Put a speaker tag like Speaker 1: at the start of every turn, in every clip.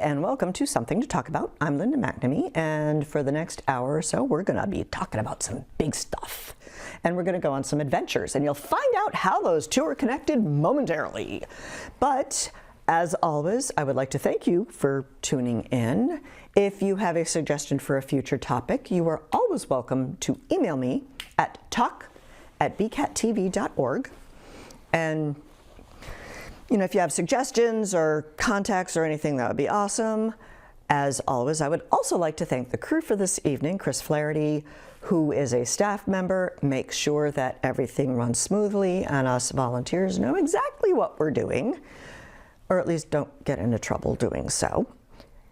Speaker 1: and welcome to Something to Talk About. I'm Linda McNamee, and for the next hour or so, we're going to be talking about some big stuff. And we're going to go on some adventures, and you'll find out how those two are connected momentarily. But as always, I would like to thank you for tuning in. If you have a suggestion for a future topic, you are always welcome to email me at talk@bcattv.org. And if you have suggestions or contacts or anything, that would be awesome. As always, I would also like to thank the crew for this evening. Chris Flaherty, who is a staff member, makes sure that everything runs smoothly and us volunteers know exactly what we're doing, or at least don't get into trouble doing so.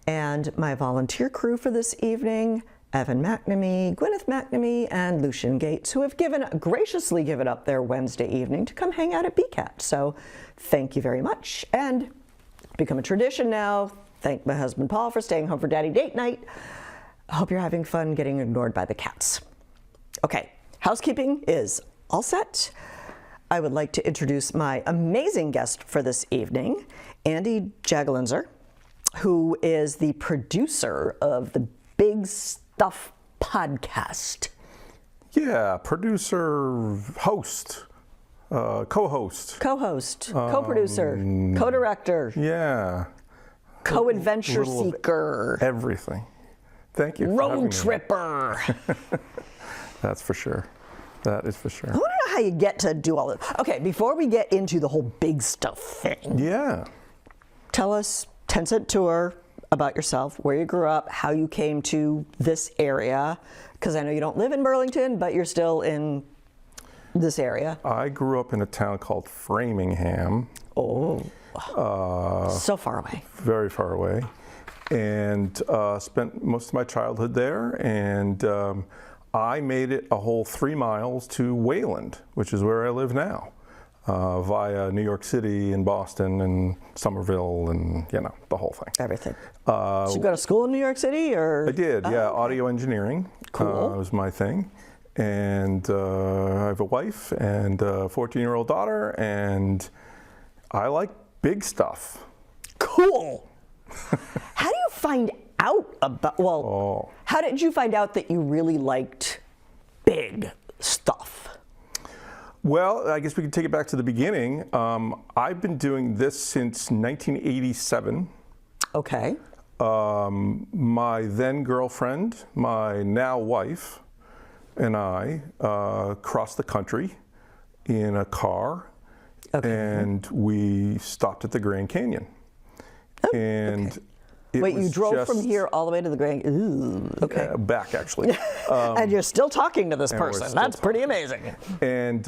Speaker 1: And my volunteer crew for this evening, Evan McNamee, Gwyneth McNamee, and Lucian Gates, who have graciously given up their Wednesday evening to come hang out at BCAT. So thank you very much. And it's become a tradition now. Thank my husband Paul for staying home for daddy date night. I hope you're having fun getting ignored by the cats. Okay, housekeeping is all set. I would like to introduce my amazing guest for this evening, Andy Jagelinzer, who is the producer of the Big Stuff podcast.
Speaker 2: Yeah, producer, host, co-host.
Speaker 1: Co-host, co-producer, co-director.
Speaker 2: Yeah.
Speaker 1: Co-adventure seeker.
Speaker 2: Everything. Thank you.
Speaker 1: Road tripper.
Speaker 2: That's for sure. That is for sure.
Speaker 1: I want to know how you get to do all this. Okay, before we get into the whole big stuff thing.
Speaker 2: Yeah.
Speaker 1: Tell us 10-cent tour about yourself, where you grew up, how you came to this area, because I know you don't live in Burlington, but you're still in this area.
Speaker 2: I grew up in a town called Framingham.
Speaker 1: Oh, so far away.
Speaker 2: Very far away. And spent most of my childhood there. And I made it a whole 3 miles to Wayland, which is where I live now. Via New York City and Boston and Somerville and, the whole thing.
Speaker 1: Everything. So you go to school in New York City, or?
Speaker 2: I did, yeah. Audio engineering.
Speaker 1: Cool.
Speaker 2: Was my thing. And I have a wife and a 14-year-old daughter, and I like big stuff.
Speaker 1: Cool. How do you find out about, how did you find out that you really liked big stuff?
Speaker 2: Well, I guess we can take it back to the beginning. I've been doing this since 1987.
Speaker 1: Okay.
Speaker 2: My then girlfriend, my now wife, and I crossed the country in a car, and we stopped at the Grand Canyon.
Speaker 1: Oh,
Speaker 2: and
Speaker 1: okay. Wait, you drove from here all the way to the Grand? Ooh, okay.
Speaker 2: Back, actually.
Speaker 1: And you're still talking to this person. That's pretty amazing.
Speaker 2: And,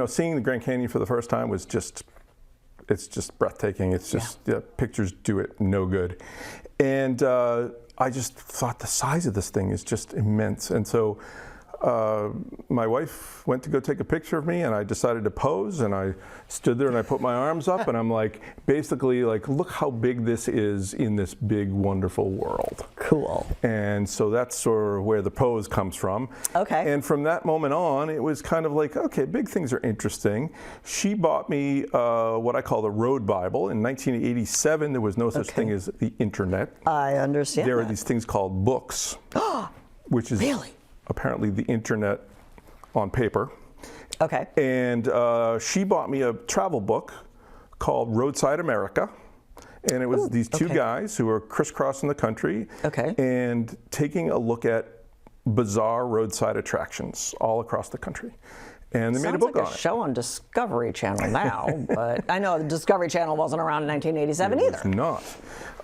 Speaker 2: seeing the Grand Canyon for the first time was it's just breathtaking. It's just, pictures do it no good. And I just thought the size of this thing is just immense. And so my wife went to go take a picture of me, and I decided to pose, and I stood there and I put my arms up, and I'm basically look how big this is in this big, wonderful world.
Speaker 1: Cool.
Speaker 2: And so that's sort of where the pose comes from.
Speaker 1: Okay.
Speaker 2: And from that moment on, it was kind of okay, big things are interesting. She bought me what I call the Road Bible. In 1987, there was no such thing as the internet.
Speaker 1: I understand.
Speaker 2: There are these things called books, which is
Speaker 1: really?
Speaker 2: Apparently the internet on paper.
Speaker 1: Okay.
Speaker 2: And she bought me a travel book called Roadside America. And it was these two guys who were crisscrossing the country and taking a look at bizarre roadside attractions all across the country. And they made a book on it. Sounds like a
Speaker 1: show on Discovery Channel now, but I know the Discovery Channel wasn't around in 1987 either.
Speaker 2: It was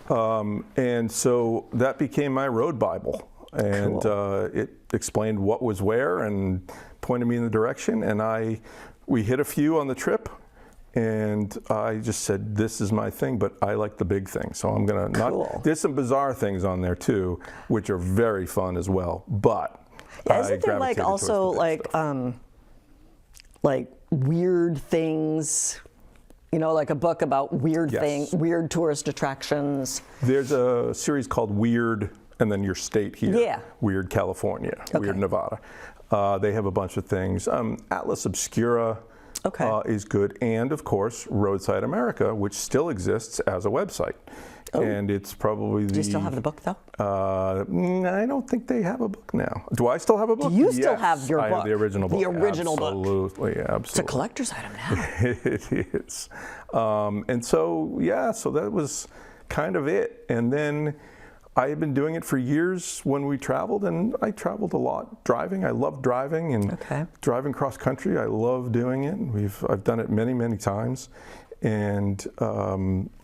Speaker 2: not. And so that became my Road Bible. And it explained what was where and pointed me in the direction. And we hit a few on the trip, and I just said, this is my thing, but I like the big thing. So I'm going to there's some bizarre things on there too, which are very fun as well. But
Speaker 1: isn't there also weird things? Like a book about weird things, weird tourist attractions.
Speaker 2: There's a series called Weird, and then your state here.
Speaker 1: Yeah.
Speaker 2: Weird California, Weird Nevada. They have a bunch of things. Atlas Obscura is good. And of course, Roadside America, which still exists as a website. And it's probably
Speaker 1: Do you still have the book, though?
Speaker 2: I don't think they have a book now. Do I still have a book?
Speaker 1: Do you still have your book?
Speaker 2: I have the original book.
Speaker 1: The original book.
Speaker 2: Absolutely.
Speaker 1: It's a collector's item now.
Speaker 2: It is. And so, so that was kind of it. And then I had been doing it for years when we traveled, and I traveled a lot driving. I love driving and driving cross country. I love doing it. I've done it many, many times. And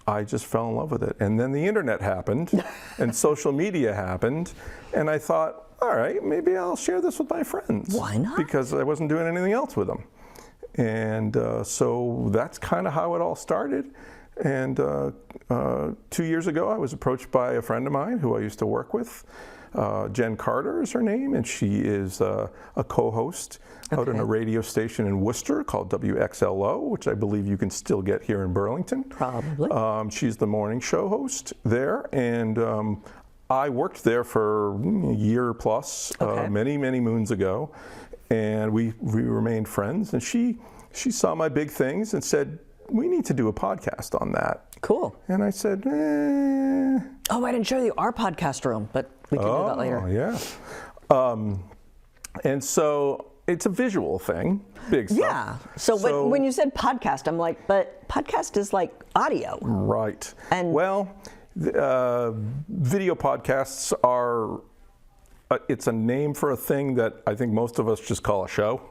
Speaker 2: I just fell in love with it. And then the internet happened and social media happened. And I thought, all right, maybe I'll share this with my friends.
Speaker 1: Why not?
Speaker 2: Because I wasn't doing anything else with them. And so that's kind of how it all started. And 2 years ago, I was approached by a friend of mine who I used to work with. Jen Carter is her name, and she is a co-host out on a radio station in Worcester called WXLO, which I believe you can still get here in Burlington.
Speaker 1: Probably.
Speaker 2: She's the morning show host there, and I worked there for a year plus, many, many moons ago, and we remained friends. And she saw my big things and said, we need to do a podcast on that.
Speaker 1: Cool.
Speaker 2: And I said,
Speaker 1: Oh, I didn't show you our podcast room, but we can do that later.
Speaker 2: Oh, yeah. And so it's a visual thing, big stuff.
Speaker 1: Yeah. So when you said podcast, I'm like, but podcast is like audio.
Speaker 2: Right.
Speaker 1: And
Speaker 2: well, video podcasts are, it's a name for a thing that I think most of us just call a show.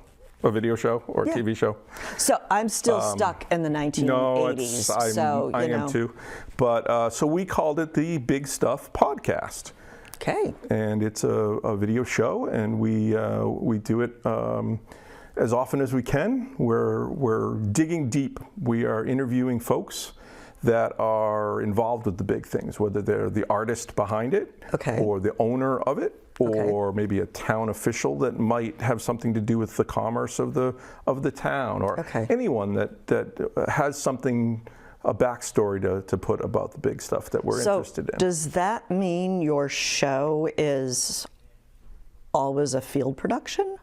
Speaker 2: A video show or a TV show.
Speaker 1: So I'm still stuck in the 1980s.
Speaker 2: No, I am too. But so we called it the Big Stuff Podcast.
Speaker 1: Okay.
Speaker 2: And it's a video show, and we do it as often as we can. We're digging deep. We are interviewing folks that are involved with the big things, whether they're the artist behind it, or the owner of it, or maybe a town official that might have something to do with the commerce of the town, or anyone that has something, a backstory to put about the big stuff that we're interested in.
Speaker 1: Does that mean your show is always a field production?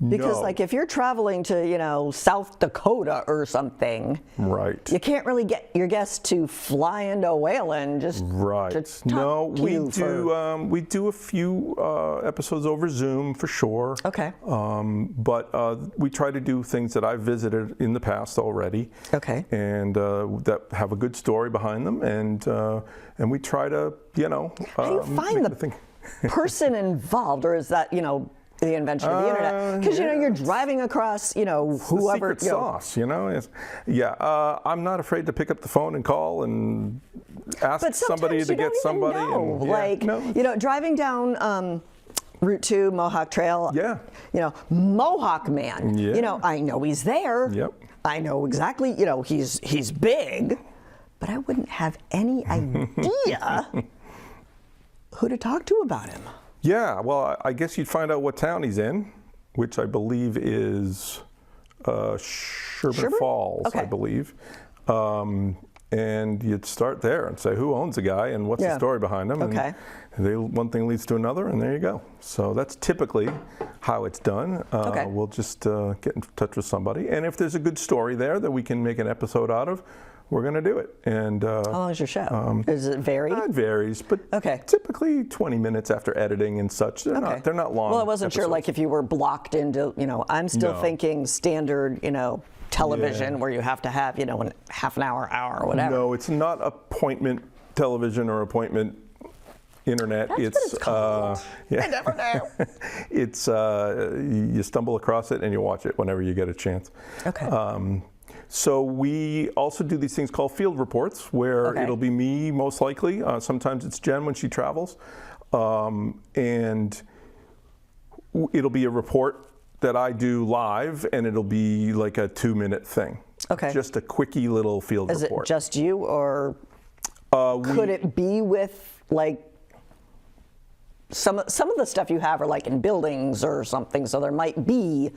Speaker 1: Because like if you're traveling to, South Dakota or something,
Speaker 2: right,
Speaker 1: you can't really get your guests to fly into Wayland just to talk
Speaker 2: No,
Speaker 1: to
Speaker 2: we do a few episodes over Zoom for sure.
Speaker 1: Okay.
Speaker 2: But we try to do things that I've visited in the past already.
Speaker 1: Okay.
Speaker 2: And that have a good story behind them, and we try to,
Speaker 1: How do you find the person involved, or is that, the invention of the internet? Because you're driving across, whoever.
Speaker 2: The secret sauce, I'm not afraid to pick up the phone and call and ask somebody to get somebody.
Speaker 1: And, driving down Route 2, Mohawk Trail.
Speaker 2: Yeah.
Speaker 1: Mohawk Man.
Speaker 2: Yeah.
Speaker 1: I know he's there.
Speaker 2: Yep.
Speaker 1: I know exactly. He's big, but I wouldn't have any idea who to talk to about him.
Speaker 2: Yeah, well, I guess you'd find out what town he's in, which I believe is Sherburne Falls, I believe. And you'd start there and say, who owns the guy and what's the story behind him?
Speaker 1: Okay.
Speaker 2: And one thing leads to another, and there you go. So that's typically how it's done. We'll just get in touch with somebody. And if there's a good story there that we can make an episode out of, we're going to do it. And
Speaker 1: how long is your show? Does it vary?
Speaker 2: It varies, but typically 20 minutes after editing and such. They're not long.
Speaker 1: Well, I wasn't sure, like, if you were blocked into, I'm still thinking standard, television where you have to have, a half an hour or whatever.
Speaker 2: No, it's not appointment television or appointment internet.
Speaker 1: That's what it's called. I never knew.
Speaker 2: It's you stumble across it and you watch it whenever you get a chance.
Speaker 1: Okay.
Speaker 2: So we also do these things called field reports, where it'll be me most likely. Sometimes it's Jen when she travels, and it'll be a report that I do live, and it'll be like a 2-minute thing.
Speaker 1: Okay.
Speaker 2: Just a quickie little field report.
Speaker 1: Is it just you, or could it be with like some of the stuff you have are like in buildings or something, so there might be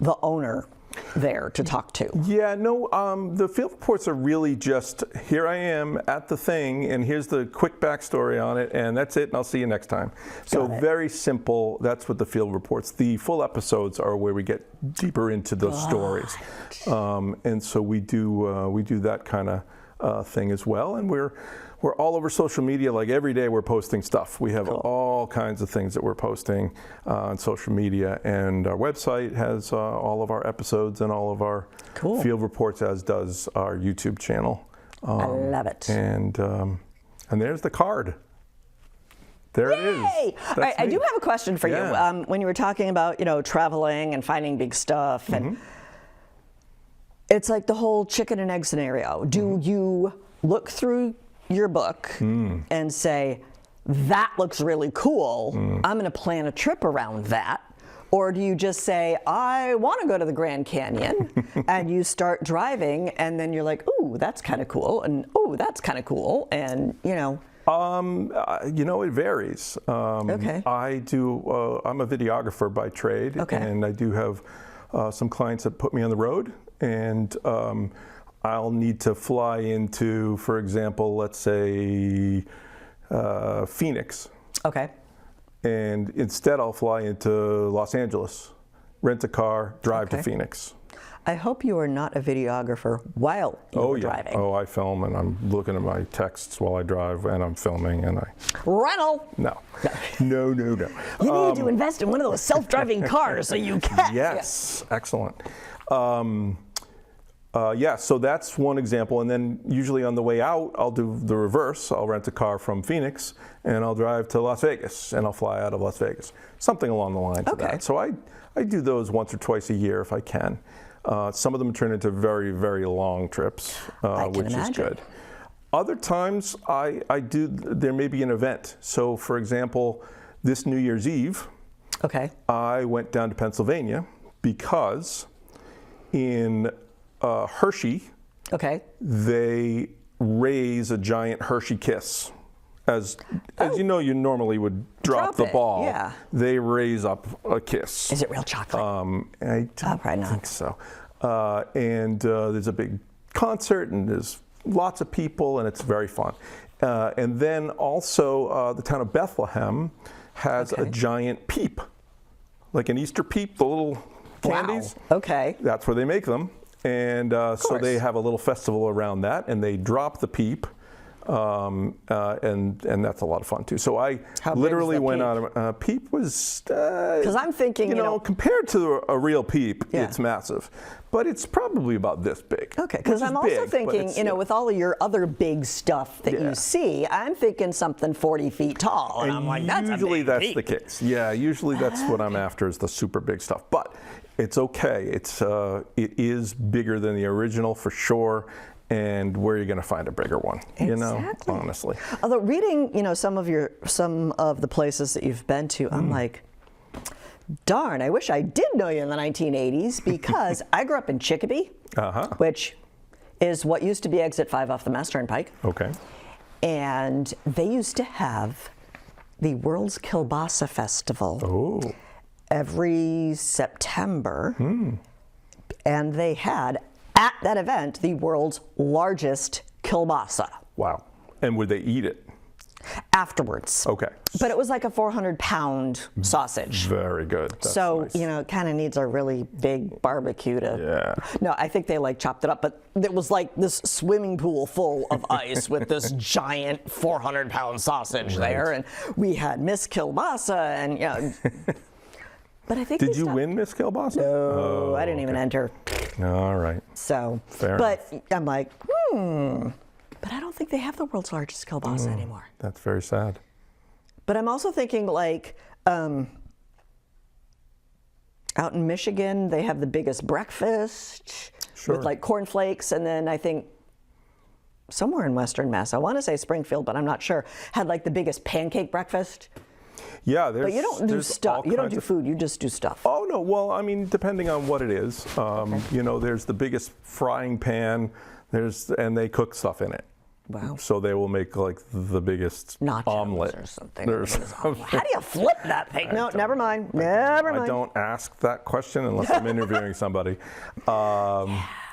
Speaker 1: the owner there to talk to?
Speaker 2: Yeah, no, the field reports are really just, here I am at the thing, and here's the quick backstory on it, and that's it, and I'll see you next time. So very simple, that's what the field reports. The full episodes are where we get deeper into those stories. And so we do that kind of thing as well, and we're all over social media. Like every day we're posting stuff. We have all kinds of things that we're posting on social media, and our website has all of our episodes and all of our field reports, as does our YouTube channel.
Speaker 1: I love it.
Speaker 2: And there's the card. There it is.
Speaker 1: All right, I do have a question for you. When you were talking about, traveling and finding big stuff, and it's like the whole chicken and egg scenario. Do you look through your book and say, that looks really cool, I'm going to plan a trip around that? Or do you just say, I want to go to the Grand Canyon, and you start driving, and then you're like, ooh, that's kind of cool, and ooh, that's kind of cool, and
Speaker 2: it varies. I do. I'm a videographer by trade, and I do have some clients that put me on the road, and I'll need to fly into, for example, let's say Phoenix.
Speaker 1: Okay.
Speaker 2: And instead I'll fly into Los Angeles, rent a car, drive to Phoenix.
Speaker 1: I hope you are not a videographer while you're driving.
Speaker 2: Oh, I film, and I'm looking at my texts while I drive, and I'm filming, and
Speaker 1: Rental!
Speaker 2: No.
Speaker 1: You need to invest in one of those self-driving cars so you can.
Speaker 2: Yes, excellent. So that's one example, and then usually on the way out, I'll do the reverse. I'll rent a car from Phoenix, and I'll drive to Las Vegas, and I'll fly out of Las Vegas. Something along the lines of that. So I do those once or twice a year if I can. Some of them turn into very, very long trips, which is good. Other times, there may be an event. So for example, this New Year's Eve, I went down to Pennsylvania because in Hershey, they raise a giant Hershey Kiss. As you know, you normally would drop the ball.
Speaker 1: Yeah.
Speaker 2: They raise up a Kiss.
Speaker 1: Is it real chocolate?
Speaker 2: I don't think so. And there's a big concert, and there's lots of people, and it's very fun. And then also the town of Bethlehem has a giant peep, like an Easter peep, the little candies. That's where they make them. And so they have a little festival around that, and they drop the peep, and that's a lot of fun too. So I literally went on. Peep was because
Speaker 1: I'm thinking,
Speaker 2: compared to a real peep, it's massive, but it's probably about this big.
Speaker 1: Because I'm also thinking, with all of your other big stuff that you see, I'm thinking something 40 feet tall, and I'm like, that's
Speaker 2: usually
Speaker 1: a big
Speaker 2: that's the case. Yeah, usually that's what I'm after, is the super big stuff, but. It's okay. It is bigger than the original for sure, and where are you going to find a bigger one? Honestly.
Speaker 1: Although reading, some of the places that you've been to, I'm like, darn, I wish I did know you in the 1980s, because I grew up in Chicopee, which is what used to be Exit 5 off the Mass Turnpike. And they used to have the World's Kielbasa Festival. Every September, and they had, at that event, the world's largest kielbasa.
Speaker 2: Wow. And would they eat it?
Speaker 1: Afterwards. But it was like a 400-pound sausage.
Speaker 2: Very good. That's
Speaker 1: nice.
Speaker 2: It
Speaker 1: kind of needs a really big barbecue to... No, I think they chopped it up, but it was like this swimming pool full of ice with this giant 400-pound sausage there, and we had Miss Kielbasa, and But I think
Speaker 2: Did you win Miss Kielbasa?
Speaker 1: No, I didn't even enter.
Speaker 2: All right.
Speaker 1: So,
Speaker 2: Fair enough.
Speaker 1: I'm like, but I don't think they have the world's largest kielbasa anymore.
Speaker 2: That's very sad.
Speaker 1: But I'm also thinking out in Michigan, they have the biggest breakfast with cornflakes, and then I think somewhere in Western Mass, I want to say Springfield, but I'm not sure, had the biggest pancake breakfast.
Speaker 2: Yeah,
Speaker 1: but you don't do stuff. You don't do food. You just do stuff.
Speaker 2: Oh no. Well, I mean, depending on what it is, there's the biggest frying pan. And they cook stuff in it.
Speaker 1: Wow.
Speaker 2: So they will make like the biggest
Speaker 1: Nachos
Speaker 2: omelet
Speaker 1: or something.
Speaker 2: or something.
Speaker 1: How do you flip that thing? No, never mind. Never mind.
Speaker 2: I don't ask that question unless I'm interviewing somebody.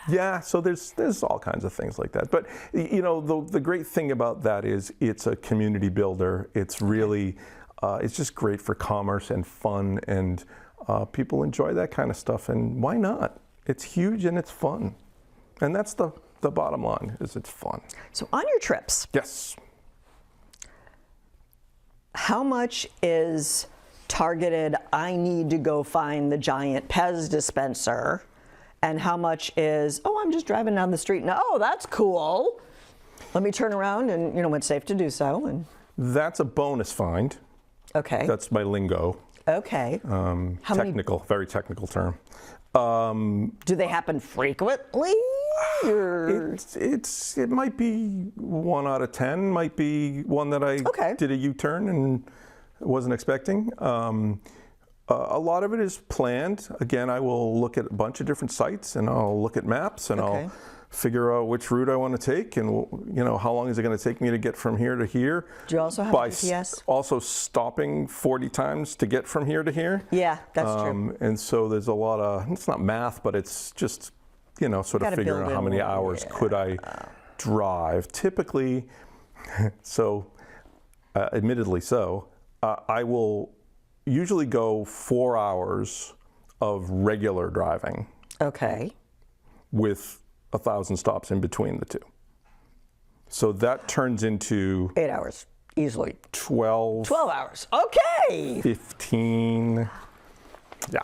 Speaker 2: Yeah, so there's all kinds of things like that. But you know, the great thing about that is it's a community builder. It's really, it's just great for commerce and fun, and people enjoy that kind of stuff. And why not? It's huge and it's fun, and that's the bottom line, is it's fun.
Speaker 1: So on your trips,
Speaker 2: Yes.
Speaker 1: how much is targeted, I need to go find the giant Pez dispenser, and how much is, oh, I'm just driving down the street and, oh, that's cool. Let me turn around and, you know, when it's safe to do so. And
Speaker 2: That's a bonus find.
Speaker 1: okay.
Speaker 2: That's my lingo.
Speaker 1: Okay. How
Speaker 2: Technical, very technical term.
Speaker 1: do they happen frequently? Or?
Speaker 2: It might be 1 out of 10. Might be one that I
Speaker 1: Okay.
Speaker 2: did a U-turn and wasn't expecting. A lot of it is planned. Again, I will look at a bunch of different sites, and I'll look at maps, and
Speaker 1: Okay.
Speaker 2: I'll figure out which route I want to take, and you know, how long is it going to take me to get from here to here.
Speaker 1: Do you also have
Speaker 2: By
Speaker 1: GPS?
Speaker 2: also stopping 40 times to get from here to here.
Speaker 1: Yeah, that's true.
Speaker 2: And so there's a lot of, it's not math, but it's just, you know, sort of
Speaker 1: Gotta
Speaker 2: figuring
Speaker 1: build
Speaker 2: out how
Speaker 1: in
Speaker 2: many
Speaker 1: more,
Speaker 2: hours could I drive. Typically, so admittedly so, I will usually go 4 hours of regular driving
Speaker 1: Okay.
Speaker 2: with 1,000 stops in between the two. So that turns into
Speaker 1: 8 hours, easily.
Speaker 2: 12,
Speaker 1: 12 hours. Okay.
Speaker 2: 15, yeah.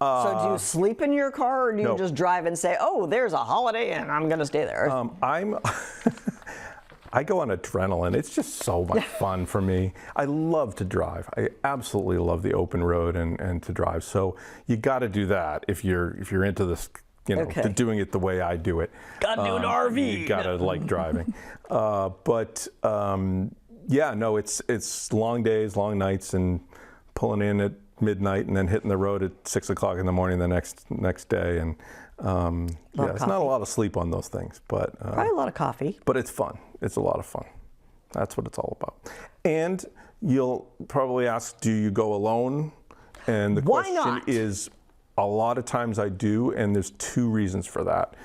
Speaker 1: So do you sleep in your car, or do you
Speaker 2: no.
Speaker 1: just drive and say, oh, there's a Holiday Inn, I'm going to stay there?
Speaker 2: I go on adrenaline. It's just so much fun for me. I love to drive. I absolutely love the open road and to drive. So you got to do that if you're into this, you know,
Speaker 1: Okay.
Speaker 2: to doing it the way I do it.
Speaker 1: Gotta do an RV.
Speaker 2: You gotta like driving. Yeah, no, it's long days, long nights, and pulling in at midnight and then hitting the road at 6 o'clock in the morning the next day. And yeah, it's not a lot of sleep on those things, but
Speaker 1: Probably a lot of coffee.
Speaker 2: but it's fun. It's a lot of fun. That's what it's all about. And you'll probably ask, do you go alone? And the
Speaker 1: Why
Speaker 2: question
Speaker 1: not?
Speaker 2: is, a lot of times I do, and there's 2 reasons for that.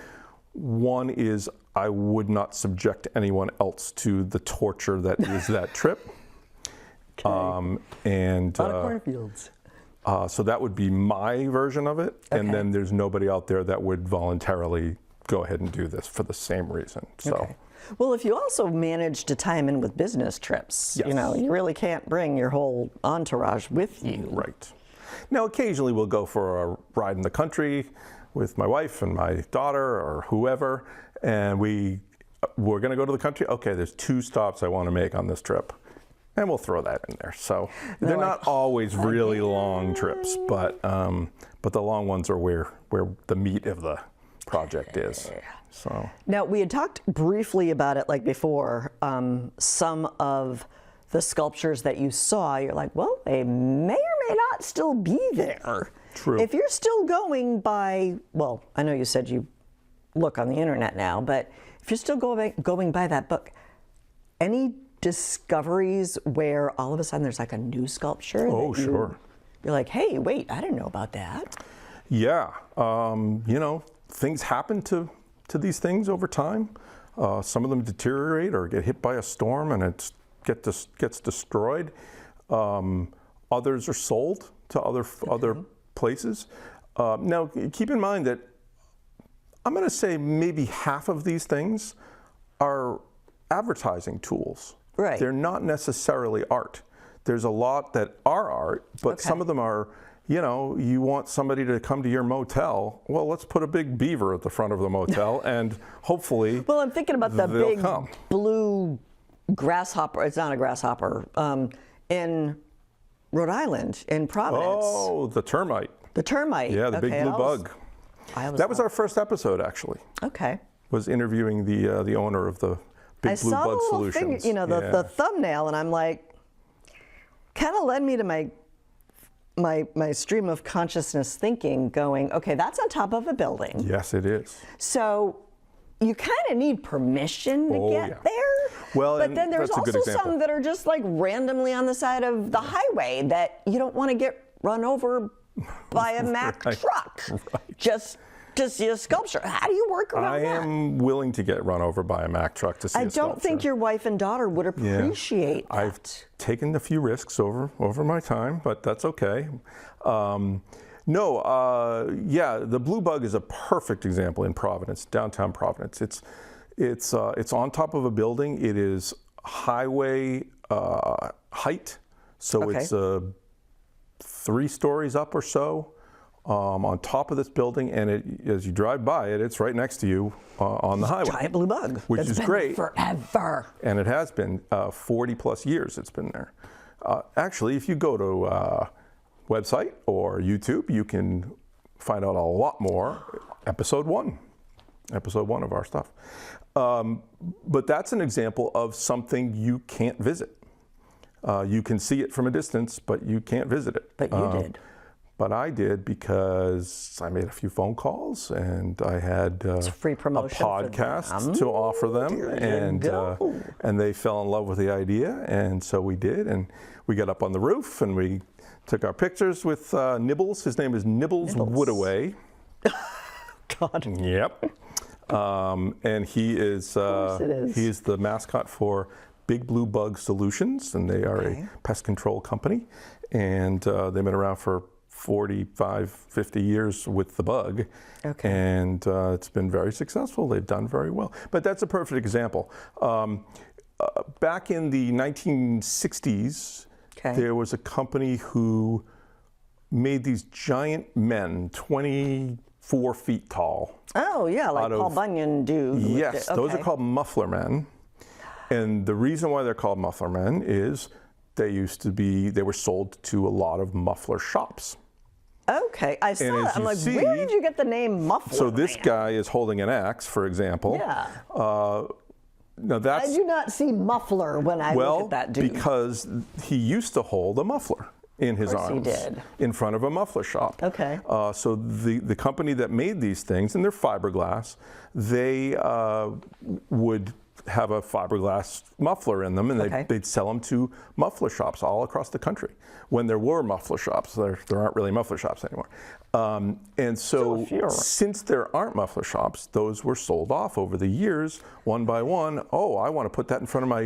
Speaker 2: One is I would not subject anyone else to the torture that is that trip. And
Speaker 1: A lot of cornfields.
Speaker 2: so that would be my version of it. And
Speaker 1: Okay.
Speaker 2: then there's nobody out there that would voluntarily go ahead and do this for the same reason. So.
Speaker 1: Okay. Well, if you also manage to tie 'em in with business trips, you
Speaker 2: Yes.
Speaker 1: know, you really can't bring your whole entourage with you.
Speaker 2: Right. Now, occasionally we'll go for a ride in the country with my wife and my daughter or whoever, and we're going to go to the country. Okay, there's 2 stops I want to make on this trip, and we'll throw that in there. So they're not always really long trips, but the long ones are where the meat of the project is. So
Speaker 1: Now, we had talked briefly about it like before. Some of the sculptures that you saw, you're like, well, they may or may not still be there.
Speaker 2: True.
Speaker 1: If you're still going by, well, I know you said you look on the internet now, but if you're still going by that book, any discoveries where all of a sudden there's like a new sculpture?
Speaker 2: Oh,
Speaker 1: that
Speaker 2: sure.
Speaker 1: You're like, hey, wait, I didn't know about that.
Speaker 2: yeah, you know, things happen to these things over time. Some of them deteriorate or get hit by a storm and it gets destroyed. Others are sold to other places. Now, keep in mind that I'm going to say maybe half of these things are advertising tools.
Speaker 1: Right.
Speaker 2: They're not necessarily art. There's a lot that are art, but some of them are, you know, you want somebody to come to your motel. Well, let's put a big beaver at the front of the motel and hopefully
Speaker 1: Well, I'm thinking about the
Speaker 2: they'll
Speaker 1: big
Speaker 2: come.
Speaker 1: blue grasshopper. It's not a grasshopper. In Rhode Island, in Providence.
Speaker 2: Oh, the termite.
Speaker 1: The termite.
Speaker 2: Yeah, the big
Speaker 1: Okay,
Speaker 2: blue
Speaker 1: I was-
Speaker 2: bug.
Speaker 1: I was
Speaker 2: That was our first episode, actually.
Speaker 1: Okay.
Speaker 2: Was interviewing the owner of the Big
Speaker 1: I
Speaker 2: Blue
Speaker 1: saw
Speaker 2: Bug
Speaker 1: the little
Speaker 2: Solutions.
Speaker 1: thing, you know, the thumbnail, and I'm like, kind of led me to my stream of consciousness thinking, going, okay, that's on top of a building.
Speaker 2: Yes, it is.
Speaker 1: So you kind of need permission to get there.
Speaker 2: Well,
Speaker 1: but then there's
Speaker 2: that's a good
Speaker 1: also
Speaker 2: example.
Speaker 1: some that are just like randomly on the side of the highway that you don't want to get run over by a Mack truck just to see a sculpture. How do you work around that?
Speaker 2: I am willing to get run over by a Mack truck to see a sculpture.
Speaker 1: I don't think your wife and daughter would appreciate that.
Speaker 2: I've taken a few risks over my time, but that's okay. The Blue Bug is a perfect example in Providence, downtown Providence. It's on top of a building. It is highway height, so it's 3 stories up or so on top of this building, and as you drive by it, it's right next to you on the highway.
Speaker 1: Giant blue bug,
Speaker 2: which is great.
Speaker 1: Forever,
Speaker 2: and it has been 40 plus years. It's been there. Actually, if you go to website or YouTube, you can find out a lot more. Episode one of our stuff. But that's an example of something you can't visit. You can see it from a distance, but you can't visit it.
Speaker 1: But you did.
Speaker 2: But I did because I made a few phone calls and I had
Speaker 1: free
Speaker 2: a
Speaker 1: promotion
Speaker 2: podcast to offer them, and they fell in love with the idea, and so we did, and we got up on the roof and we took our pictures with Nibbles. His name is Nibbles Woodaway.
Speaker 1: God.
Speaker 2: Yep. And he is the mascot for Big Blue Bug Solutions, and they are a pest control company, and they've been around for 45, 50 years with the bug, and it's been very successful. They've done very well. But that's a perfect example. Back in the 1960s, there was a company who made these giant men, 24 feet tall.
Speaker 1: Oh, yeah, like Paul Bunyan do.
Speaker 2: Yes, those are called muffler men. And the reason why they're called muffler men is they were sold to a lot of muffler shops.
Speaker 1: Okay, I saw that. I'm like, where did you get the name muffler?
Speaker 2: So this guy is holding an axe, for example.
Speaker 1: Yeah.
Speaker 2: Now that's,
Speaker 1: I do not see muffler when I look at that dude.
Speaker 2: Because he used to hold a muffler in his arms.
Speaker 1: He did.
Speaker 2: In front of a muffler shop.
Speaker 1: Okay.
Speaker 2: So the company that made these things, and they're fiberglass, they would have a fiberglass muffler in them, and they'd sell them to muffler shops all across the country. When there were muffler shops, there aren't really muffler shops anymore. And so since there aren't muffler shops, those were sold off over the years, one by one. Oh, I want to put that in front of my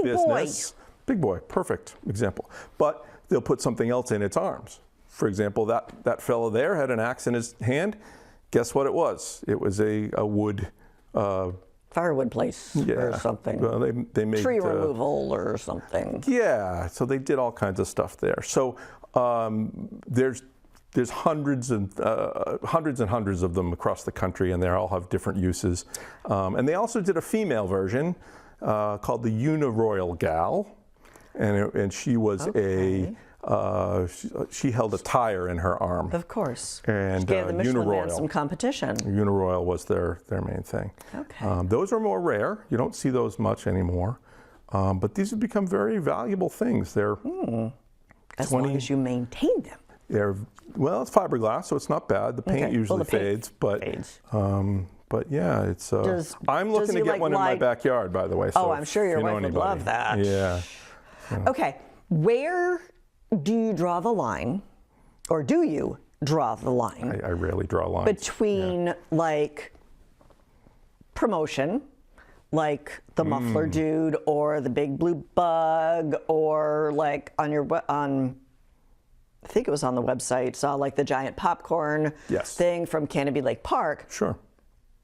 Speaker 2: business. Big Boy, perfect example. But they'll put something else in its arms. For example, that fellow there had an axe in his hand. Guess what it was? It was a wood
Speaker 1: firewood place or something.
Speaker 2: Well, they made
Speaker 1: tree removal or something.
Speaker 2: Yeah, so they did all kinds of stuff there. So there's hundreds and hundreds of them across the country, and they all have different uses. And they also did a female version called the Uniroyal Gal, and she was she held a tire in her arm.
Speaker 1: Of course.
Speaker 2: And
Speaker 1: she gave the Michelin Man some competition.
Speaker 2: Uniroyal was their main thing.
Speaker 1: Okay.
Speaker 2: Those are more rare. You don't see those much anymore. But these have become very valuable things. They're
Speaker 1: as long as you maintain them.
Speaker 2: It's fiberglass, so it's not bad. The paint usually fades, but yeah, it's. I'm looking to get one in my backyard, by the way. So
Speaker 1: I'm sure your wife would love that.
Speaker 2: Yeah.
Speaker 1: Okay, where do you draw the line, or do you draw the line?
Speaker 2: I rarely draw lines.
Speaker 1: Between like promotion, like the muffler dude, or the big blue bug, or like on I think it was on the website, saw like the giant popcorn thing from Canopy Lake Park.
Speaker 2: Sure.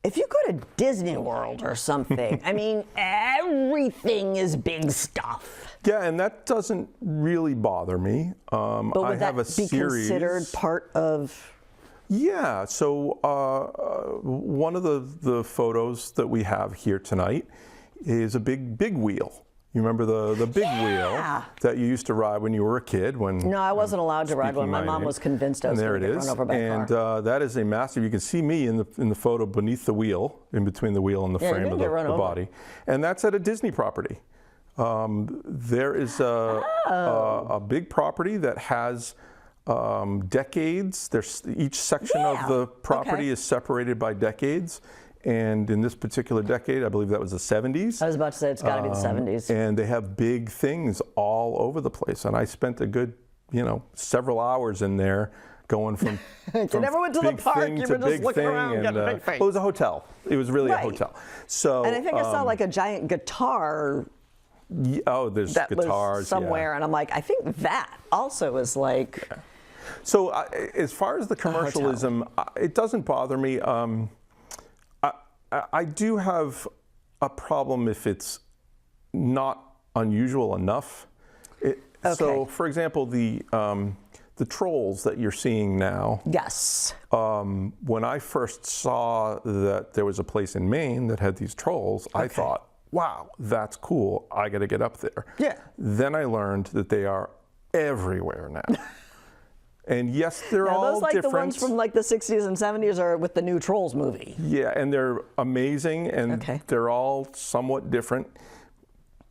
Speaker 1: If you go to Disney World or something, I mean, everything is big stuff.
Speaker 2: Yeah, and that doesn't really bother me.
Speaker 1: But would that be considered part of?
Speaker 2: Yeah, so one of the photos that we have here tonight is a big wheel. You remember the big wheel that you used to ride when you were a kid? No,
Speaker 1: I wasn't allowed to ride one. My mom was convinced I was going to get run over by a car.
Speaker 2: And that is a massive. You can see me in the photo beneath the wheel, in between the wheel and the frame of the body. And that's at a Disney property. There is a big property that has decades. Each section of the property is separated by decades. And in this particular decade, I believe that was the 70s.
Speaker 1: I was about to say it's got to be the 70s.
Speaker 2: And they have big things all over the place. And I spent a good, several hours in there going from,
Speaker 1: You never went to the park. You were just looking around, getting a big face.
Speaker 2: It was a hotel. It was really a hotel. So,
Speaker 1: and I think I saw like a giant guitar.
Speaker 2: There's
Speaker 1: that
Speaker 2: guitars
Speaker 1: was somewhere, and I'm like, I think that also is like.
Speaker 2: Yeah. So as far as the commercialism, it doesn't bother me. I do have a problem if it's not unusual enough. So, for example, the trolls that you're seeing now.
Speaker 1: Yes.
Speaker 2: When I first saw that there was a place in Maine that had these trolls, I thought, wow, that's cool. I got to get up there.
Speaker 1: Yeah.
Speaker 2: Then I learned that they are everywhere now. And yes, they're all
Speaker 1: those like
Speaker 2: different.
Speaker 1: the ones from like the 60s and 70s are with the new Trolls movie.
Speaker 2: Yeah, and they're amazing, and they're all somewhat different,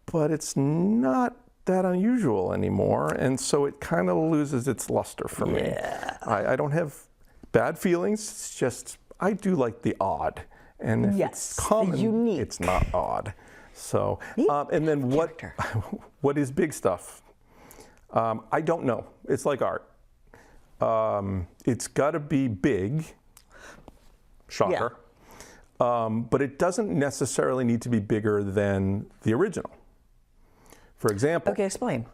Speaker 2: but it's not that unusual anymore, and so it kind of loses its luster for me.
Speaker 1: Yeah.
Speaker 2: I don't have bad feelings. It's just I do like the odd, and if it's common,
Speaker 1: unique.
Speaker 2: It's not odd. So, and then what is big stuff? I don't know. It's like art. It's got to be big, shocker, but it doesn't necessarily need to be bigger than the original. For example,
Speaker 1: explain.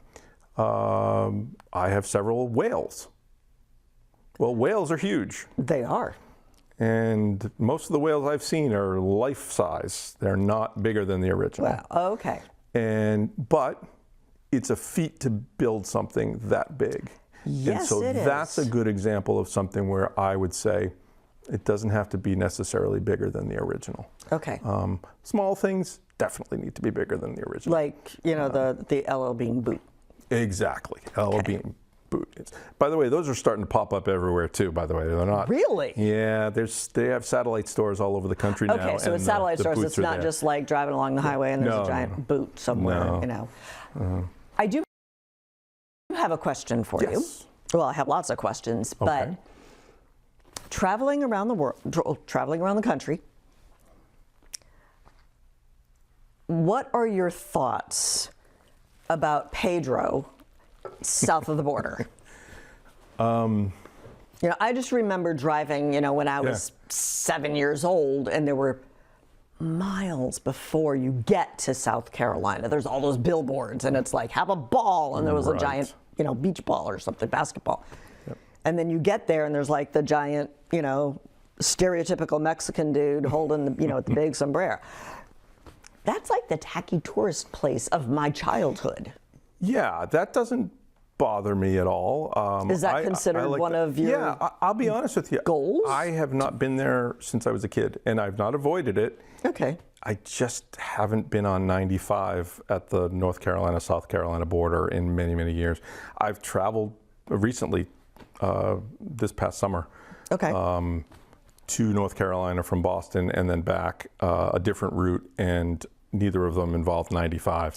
Speaker 2: I have several whales. Well, whales are huge.
Speaker 1: They are.
Speaker 2: And most of the whales I've seen are life size. They're not bigger than the original.
Speaker 1: Wow, okay.
Speaker 2: But it's a feat to build something that big.
Speaker 1: Yes,
Speaker 2: and so that's a good example of something where I would say it doesn't have to be necessarily bigger than the original.
Speaker 1: Okay.
Speaker 2: Small things definitely need to be bigger than the original.
Speaker 1: Like, the LL Bean boot.
Speaker 2: Exactly. LL Bean boot. By the way, those are starting to pop up everywhere too, by the way. They're not.
Speaker 1: Really?
Speaker 2: Yeah, they have satellite stores all over the country now.
Speaker 1: Okay, so it's satellite stores. It's not just like driving along the highway and there's a giant boot somewhere, I do have a question for you. Well, I have lots of questions, but traveling around the world, traveling around the country, what are your thoughts about Pedro south of the border? I just remember driving, when I was 7 years old, and there were miles before you get to South Carolina. There's all those billboards, and it's like, have a ball, and there was a giant, beach ball or something, basketball. Yep. And then you get there, and there's like the giant, stereotypical Mexican dude holding the, the big sombrero. That's like the tacky tourist place of my childhood.
Speaker 2: Yeah, that doesn't bother me at all.
Speaker 1: Is that considered one of your
Speaker 2: I'll be honest with you.
Speaker 1: Goals?
Speaker 2: I have not been there since I was a kid, and I've not avoided it.
Speaker 1: Okay.
Speaker 2: I just haven't been on 95 at the North Carolina, South Carolina border in many, many years. I've traveled recently, this past summer, to North Carolina from Boston and then back, a different route, and neither of them involved 95.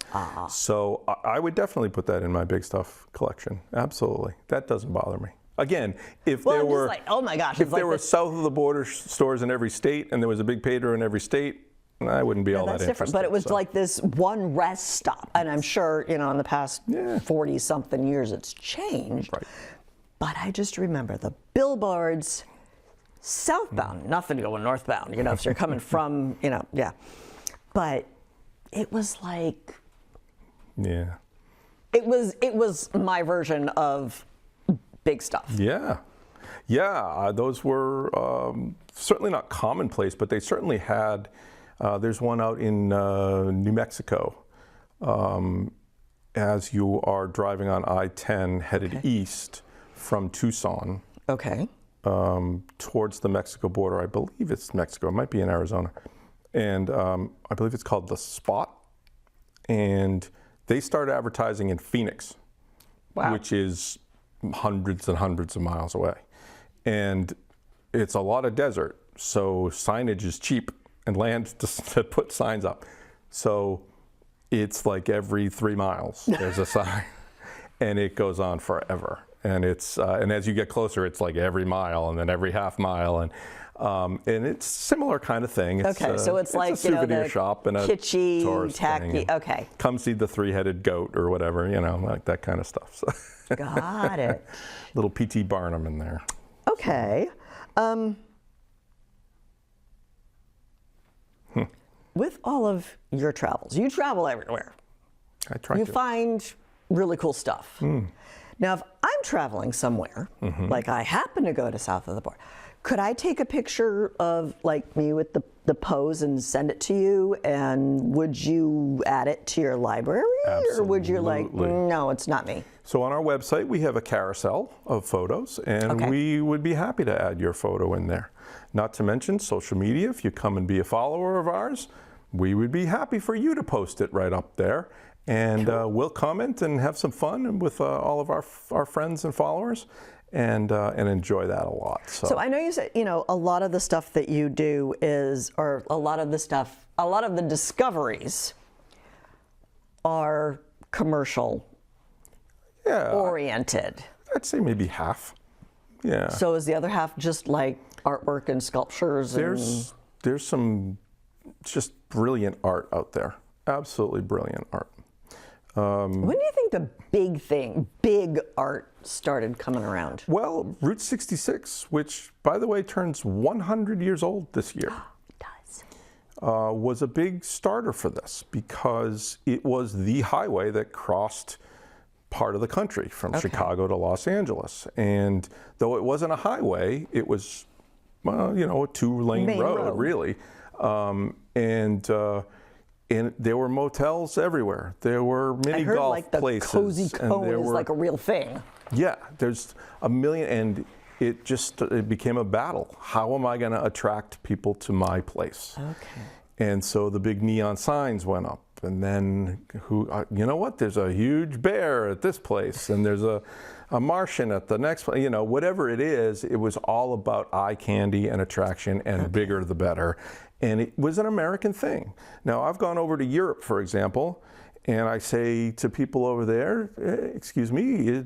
Speaker 2: So I would definitely put that in my big stuff collection. Absolutely. That doesn't bother me. Again, if there were,
Speaker 1: oh my gosh,
Speaker 2: if there were south of the border stores in every state and there was a big Pedro in every state, I wouldn't be all that interested.
Speaker 1: But it was like this one rest stop, and I'm sure in the past 40-something years it's changed.
Speaker 2: Right.
Speaker 1: But I just remember the billboards southbound, nothing going northbound. If you're coming from, But it was like, it was my version of big stuff.
Speaker 2: Yeah, those were certainly not commonplace, but they certainly had. There's one out in New Mexico. As you are driving on I-10 headed east from Tucson. Towards the Mexico border. I believe it's Mexico. It might be in Arizona. And I believe it's called The Spot. And they started advertising in Phoenix, which is hundreds and hundreds of miles away. And it's a lot of desert, so signage is cheap and land to put signs up. So it's like every 3 miles there's a sign, and it goes on forever. and it's and as you get closer, it's like every mile and then every half mile, and it's similar kind of thing. It's,
Speaker 1: Okay, so it's like
Speaker 2: a souvenir
Speaker 1: the
Speaker 2: shop and a
Speaker 1: kitschy,
Speaker 2: tourist
Speaker 1: tacky.
Speaker 2: thing.
Speaker 1: Okay,
Speaker 2: Come see the three-headed goat or whatever, like that kind of stuff. So.
Speaker 1: got it.
Speaker 2: Little P.T. Barnum in there.
Speaker 1: Okay. With all of your travels, you travel everywhere.
Speaker 2: I try
Speaker 1: You
Speaker 2: to.
Speaker 1: find really cool stuff. Now, if I'm traveling somewhere, like I happen to go to south of the border, could I take a picture of like me with the pose and send it to you? And would you add it to your library? Or would you like, no, it's not me?
Speaker 2: So on our website, we have a carousel of photos, and we would be happy to add your photo in there. Not to mention social media. If you come and be a follower of ours, we would be happy for you to post it right up there. And we'll comment and have some fun with all of our friends and followers, and enjoy that a lot.
Speaker 1: So I know you said, a lot of the stuff that you do or a lot of the discoveries are commercial oriented.
Speaker 2: I'd say maybe half. Yeah.
Speaker 1: So is the other half just like artwork and sculptures?
Speaker 2: There's some just brilliant art out there. Absolutely brilliant art.
Speaker 1: When do you think the big art started coming around?
Speaker 2: Well, Route 66, which, by the way, turns 100 years old this year,
Speaker 1: It does.
Speaker 2: was a big starter for this because it was the highway that crossed part of the country from Chicago to Los Angeles. And though it wasn't a highway, it was, a two-lane road, really. And there were motels everywhere. There were mini golf
Speaker 1: like the
Speaker 2: places.
Speaker 1: Cozy Cone is like a real thing.
Speaker 2: Yeah, there's a million, and it became a battle. How am I going to attract people to my place?
Speaker 1: Okay.
Speaker 2: And so the big neon signs went up, and then there's a huge bear at this place, and there's a Martian at the next place. Whatever it is, it was all about eye candy and attraction, and bigger the better. And it was an American thing. Now, I've gone over to Europe, for example, and I say to people over there, excuse me,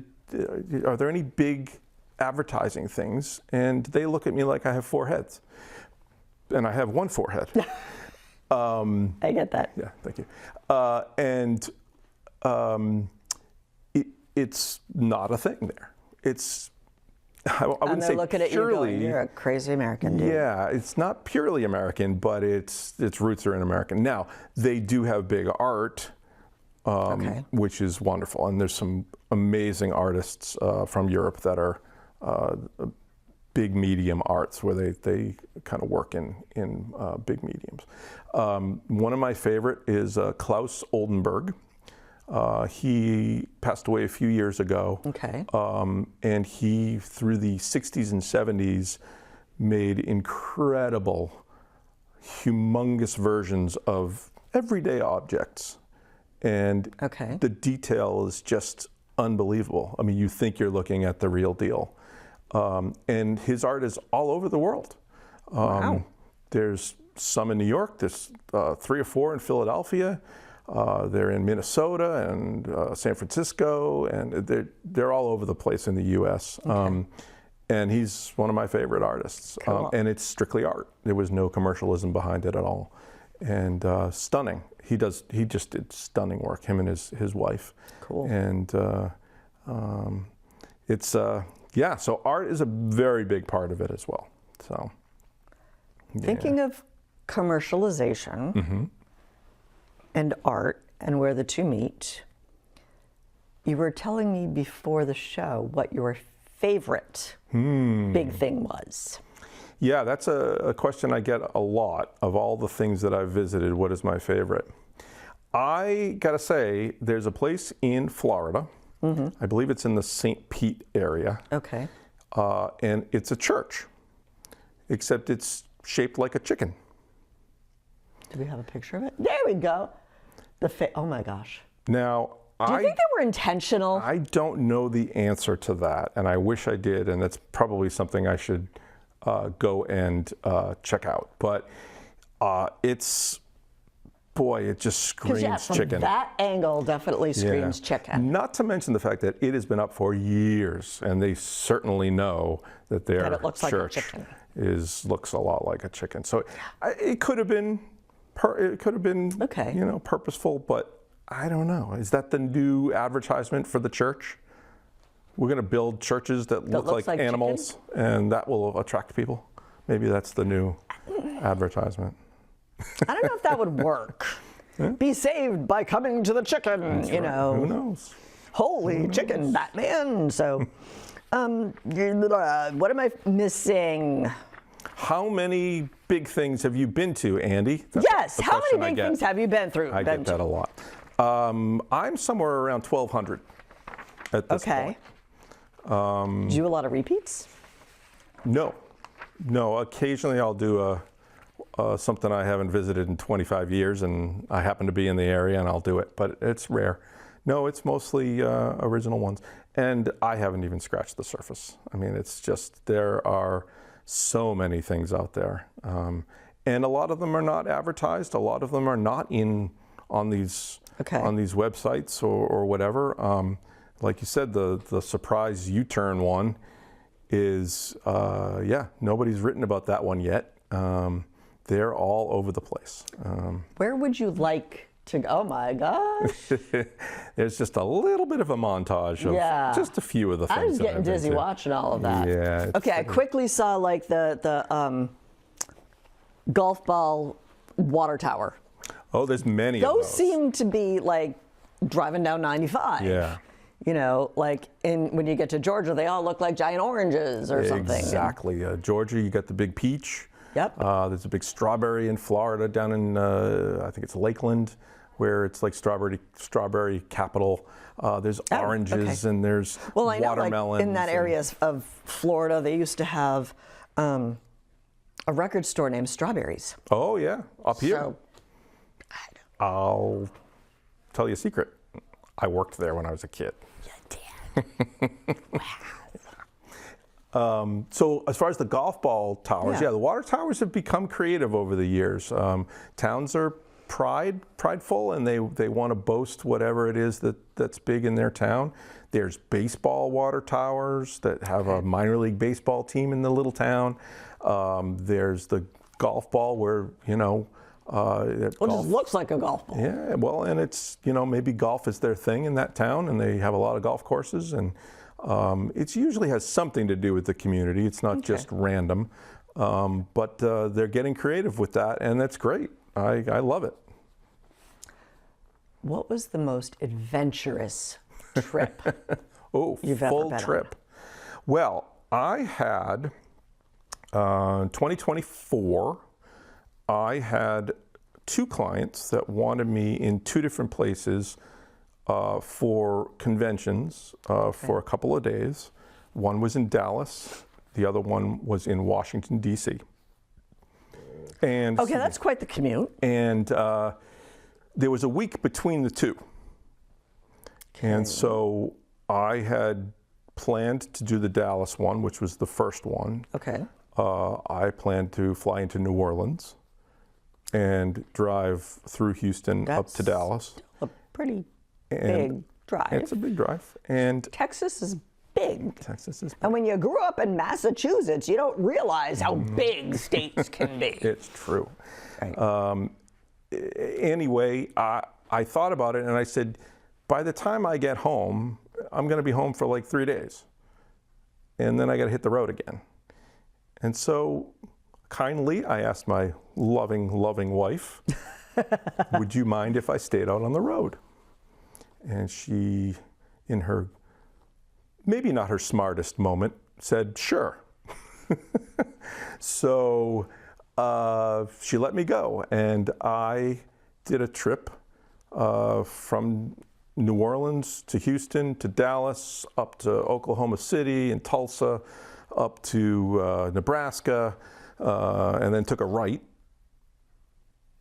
Speaker 2: are there any big advertising things? And they look at me like I have four heads. And I have one forehead.
Speaker 1: I get that.
Speaker 2: Yeah, thank you. It's not a thing there. I wouldn't say
Speaker 1: looking at you going, you're a crazy American dude.
Speaker 2: Yeah, it's not purely American, but its roots are in American. Now, they do have big art, which is wonderful. And there's some amazing artists from Europe that are big medium arts where they kind of work in big mediums. One of my favorite is Klaus Oldenburg. He passed away a few years ago.
Speaker 1: Okay.
Speaker 2: And he, through the 60s and 70s, made incredible, humongous versions of everyday objects. And the detail is just unbelievable. I mean, you think you're looking at the real deal. And his art is all over the world.
Speaker 1: Wow.
Speaker 2: There's some in New York. There's 3 or 4 in Philadelphia. They're in Minnesota and San Francisco, and they're all over the place in the U.S. And he's one of my favorite artists.
Speaker 1: Cool.
Speaker 2: And it's strictly art. There was no commercialism behind it at all. And stunning. He just did stunning work. Him and his wife.
Speaker 1: Cool.
Speaker 2: And so art is a very big part of it as well. So. Yeah.
Speaker 1: Thinking of commercialization and art and where the two meet, you were telling me before the show what your favorite big thing was.
Speaker 2: Yeah, that's a question I get a lot. Of all the things that I've visited, what is my favorite? I gotta say, there's a place in Florida. I believe it's in the St. Pete area. Okay. And it's a church, except it's shaped like a chicken.
Speaker 1: Do we have a picture of it? There we go. Oh my gosh.
Speaker 2: Now,
Speaker 1: do you think they were intentional?
Speaker 2: I don't know the answer to that, and I wish I did, and that's probably something I should go and check out. But it's boy, it just screams
Speaker 1: from
Speaker 2: chicken.
Speaker 1: that angle definitely screams chicken.
Speaker 2: Not to mention the fact that it has been up for years, and they certainly know that their
Speaker 1: That it looks like a
Speaker 2: church
Speaker 1: chicken.
Speaker 2: looks a lot like a chicken. So it could have been,
Speaker 1: Okay.
Speaker 2: you know, purposeful, but I don't know. Is that the new advertisement for the church? We're going to build churches that look
Speaker 1: looks like
Speaker 2: animals, and that will attract people. Maybe that's the new advertisement.
Speaker 1: I don't know if that would work. Be saved by coming to the chicken,
Speaker 2: That's
Speaker 1: you
Speaker 2: right.
Speaker 1: know.
Speaker 2: Who knows?
Speaker 1: Holy chicken, Batman. So, what am I missing?
Speaker 2: How many big things have you been to, Andy? That's
Speaker 1: Yes,
Speaker 2: the
Speaker 1: how
Speaker 2: question
Speaker 1: many
Speaker 2: I
Speaker 1: big
Speaker 2: get.
Speaker 1: things have you been through?
Speaker 2: I get that a lot. I'm somewhere around 1,200 at this
Speaker 1: Okay.
Speaker 2: point.
Speaker 1: Do you do a lot of repeats?
Speaker 2: No. Occasionally I'll do something I haven't visited in 25 years, and I happen to be in the area, and I'll do it. But it's rare. No, it's mostly original ones, and I haven't even scratched the surface. I mean, it's just there are so many things out there, and a lot of them are not advertised. A lot of them are not on these websites or whatever. Like you said, the surprise U-turn one is nobody's written about that one yet. They're all over the place.
Speaker 1: Where would you like to go? Oh my gosh.
Speaker 2: There's just a little bit of a montage of just a few of the things.
Speaker 1: I was
Speaker 2: that
Speaker 1: getting
Speaker 2: I've been
Speaker 1: dizzy
Speaker 2: to.
Speaker 1: watching all of that.
Speaker 2: Yeah.
Speaker 1: Okay, I quickly saw like the golf ball water tower.
Speaker 2: Oh, there's many of
Speaker 1: Those
Speaker 2: those.
Speaker 1: seem to be like driving down 95.
Speaker 2: Yeah.
Speaker 1: You know, like when you get to Georgia, they all look like giant oranges or something.
Speaker 2: Exactly. Georgia, you got the big peach.
Speaker 1: Yep.
Speaker 2: There's a big strawberry in Florida, down in I think it's Lakeland, where it's like strawberry capital. There's oranges and there's
Speaker 1: Well, I know,
Speaker 2: watermelons.
Speaker 1: like in that area of Florida, they used to have a record store named Strawberries.
Speaker 2: Oh yeah, up here.
Speaker 1: So,
Speaker 2: I'll tell you a secret. I worked there when I was a kid.
Speaker 1: you did.
Speaker 2: So as far as the golf ball towers,
Speaker 1: Yeah.
Speaker 2: the water towers have become creative over the years. Towns are prideful, and they want to boast whatever it is that's big in their town. There's baseball water towers that have a minor league baseball team in the little town. There's the golf ball where, you know,
Speaker 1: It just looks like a golf ball.
Speaker 2: yeah, well, and it's, you know, maybe golf is their thing in that town, and they have a lot of golf courses, and it usually has something to do with the community. It's not just random, but they're getting creative with that, and that's great. I love it.
Speaker 1: What was the most adventurous trip?
Speaker 2: Oh,
Speaker 1: You've ever
Speaker 2: full
Speaker 1: been on?
Speaker 2: trip. Well, I had 2024. I had 2 clients that wanted me in 2 different places for conventions for a couple of days. One was in Dallas. The other one was in Washington, D.C. And
Speaker 1: Okay, that's quite the commute.
Speaker 2: And there was a week between the 2. And so I had planned to do the Dallas one, which was the first one.
Speaker 1: Okay.
Speaker 2: I planned to fly into New Orleans and drive through Houston up to Dallas.
Speaker 1: A pretty
Speaker 2: And
Speaker 1: big drive.
Speaker 2: It's a big drive. And
Speaker 1: Texas is big.
Speaker 2: Texas is
Speaker 1: And when you grew up in Massachusetts, you don't realize how big states can be.
Speaker 2: It's true.
Speaker 1: Right.
Speaker 2: Anyway, I thought about it, and I said, by the time I get home, I'm going to be home for like 3 days. And then I got to hit the road again. And so kindly, I asked my loving wife, would you mind if I stayed out on the road? And she, in her, maybe not her smartest moment, said, sure. So she let me go, and I did a trip from New Orleans to Houston to Dallas, up to Oklahoma City and Tulsa, up to Nebraska, and then took a right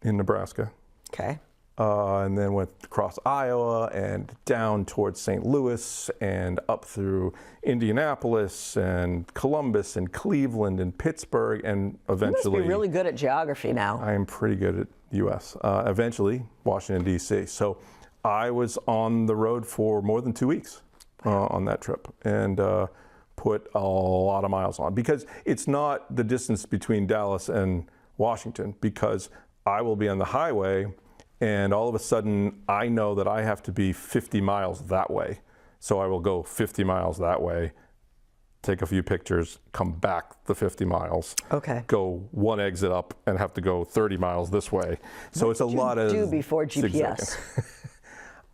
Speaker 2: in Nebraska.
Speaker 1: Okay.
Speaker 2: And then went across Iowa and down towards St. Louis and up through Indianapolis and Columbus and Cleveland and Pittsburgh, and
Speaker 1: You must
Speaker 2: eventually
Speaker 1: be really good at geography now.
Speaker 2: I am pretty good U.S., eventually Washington, D.C. So I was on the road for more than 2 weeks on that trip, and put a lot of miles on, because it's not the distance between Dallas and Washington, because I will be on the highway and all of a sudden I know that I have to be 50 miles that way. So I will go 50 miles that way, take a few pictures, come back the 50 miles, go one exit up and have to go 30 miles this way. So it's a lot of
Speaker 1: do before GPS?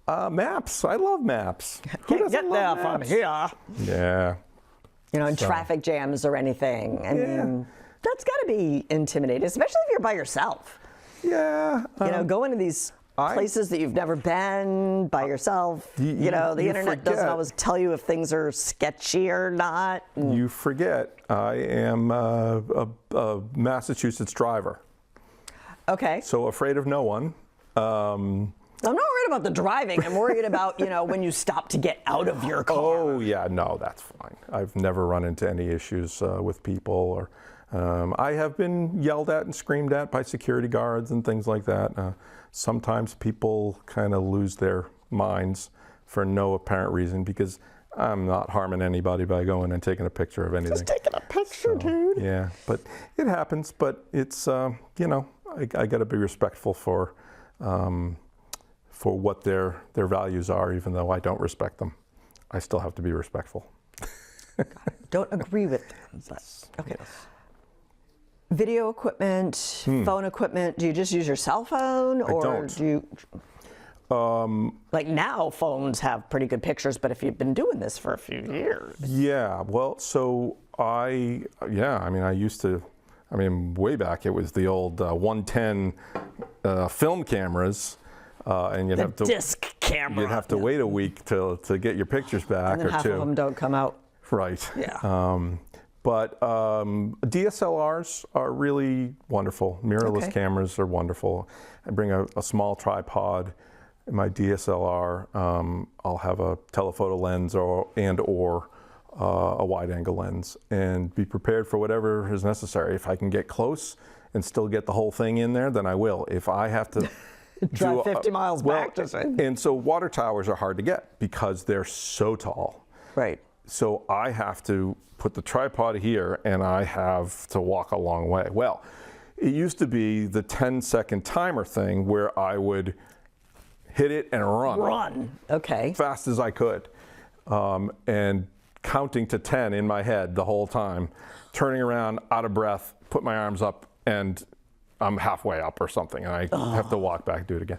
Speaker 2: Maps. I love maps. Who
Speaker 1: Can't
Speaker 2: doesn't
Speaker 1: get there
Speaker 2: love
Speaker 1: from
Speaker 2: maps?
Speaker 1: here.
Speaker 2: Yeah.
Speaker 1: You know, in traffic jams or anything. I mean, that's got to be intimidating, especially if you're by yourself.
Speaker 2: Yeah.
Speaker 1: You know, going to these places that you've never been by yourself. You know, the internet doesn't always tell you if things are sketchy or not.
Speaker 2: You forget, I am a Massachusetts driver.
Speaker 1: Okay.
Speaker 2: So afraid of no one.
Speaker 1: I'm not worried about the driving. I'm worried about, you know, when you stop to get out of your car.
Speaker 2: Oh, yeah, no, that's fine. I've never run into any issues with people, or I have been yelled at and screamed at by security guards and things like that. Sometimes people kind of lose their minds for no apparent reason, because I'm not harming anybody by going and taking a picture of anything.
Speaker 1: Just taking a picture, dude.
Speaker 2: Yeah, but it happens. But it's, you know, I got to be respectful for what their values are, even though I don't respect them. I still have to be respectful.
Speaker 1: Don't agree with them, but okay. Video equipment, phone equipment, do you just use your cell phone, or
Speaker 2: don't.
Speaker 1: do you, like now phones have pretty good pictures, but if you've been doing this for a few years.
Speaker 2: Yeah, well, so I used to, way back, it was the old 110 film cameras. And you'd have to
Speaker 1: disc camera.
Speaker 2: You'd have to wait a week to get your pictures back,
Speaker 1: and then
Speaker 2: or
Speaker 1: half
Speaker 2: two.
Speaker 1: of them don't come out.
Speaker 2: Right.
Speaker 1: Yeah.
Speaker 2: But DSLRs are really wonderful. Mirrorless cameras are wonderful. I bring a small tripod in my DSLR. I'll have a telephoto lens or a wide-angle lens, and be prepared for whatever is necessary. If I can get close and still get the whole thing in there, then I will. If I have to
Speaker 1: drive 50 miles back to say.
Speaker 2: And so water towers are hard to get because they're so tall.
Speaker 1: Right.
Speaker 2: So I have to put the tripod here, and I have to walk a long way. Well, it used to be the 10-second timer thing where I would hit it and run.
Speaker 1: Okay.
Speaker 2: Fast as I could. And counting to 10 in my head the whole time, turning around, out of breath, put my arms up, and I'm halfway up or something, and I have to walk back, do it again.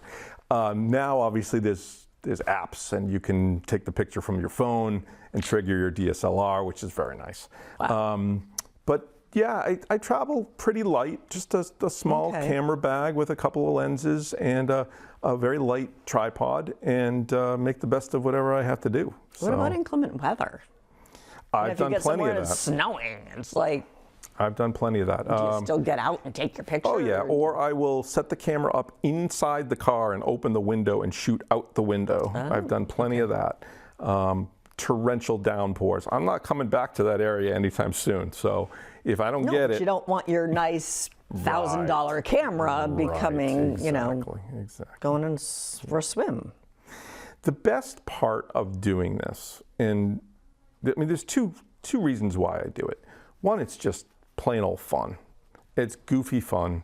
Speaker 2: Now, obviously, there's apps, and you can take the picture from your phone and trigger your DSLR, which is very nice.
Speaker 1: Wow.
Speaker 2: But yeah, I travel pretty light, just a small camera bag with a couple of lenses and a very light tripod, and make the best of whatever I have to do.
Speaker 1: What about inclement weather?
Speaker 2: I've done plenty of that.
Speaker 1: If you get somewhere it's snowing, it's like,
Speaker 2: I've done plenty of that.
Speaker 1: do you still get out and take your picture?
Speaker 2: Oh yeah, or I will set the camera up inside the car and open the window and shoot out the window. I've done plenty of that. Torrential downpours. I'm not coming back to that area anytime soon. So if I don't get it,
Speaker 1: you don't want your nice $1,000 camera becoming, you know, going in for a swim.
Speaker 2: The best part of doing this, and there's two reasons why I do it. One, it's just plain old fun. It's goofy fun.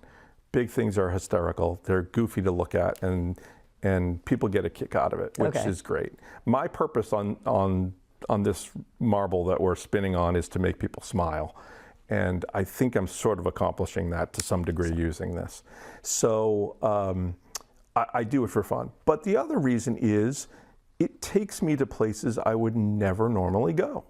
Speaker 2: Big things are hysterical. They're goofy to look at, and people get a kick out of it, which is great. My purpose on this marble that we're spinning on is to make people smile. And I think I'm sort of accomplishing that to some degree using this. So I do it for fun. But the other reason is it takes me to places I would never normally go.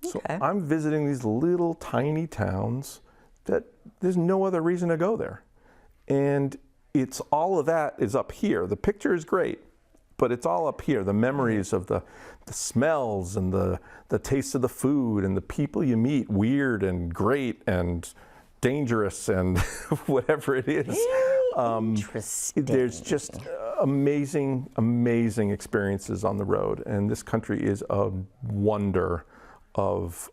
Speaker 2: So I'm visiting these little tiny towns that there's no other reason to go there. And it's all of that is up here. The picture is great, but it's all up here. The memories of the smells and the taste of the food and the people you meet, weird and great and dangerous and whatever it is.
Speaker 1: Interesting.
Speaker 2: There's just amazing, amazing experiences on the road. And this country is a wonder of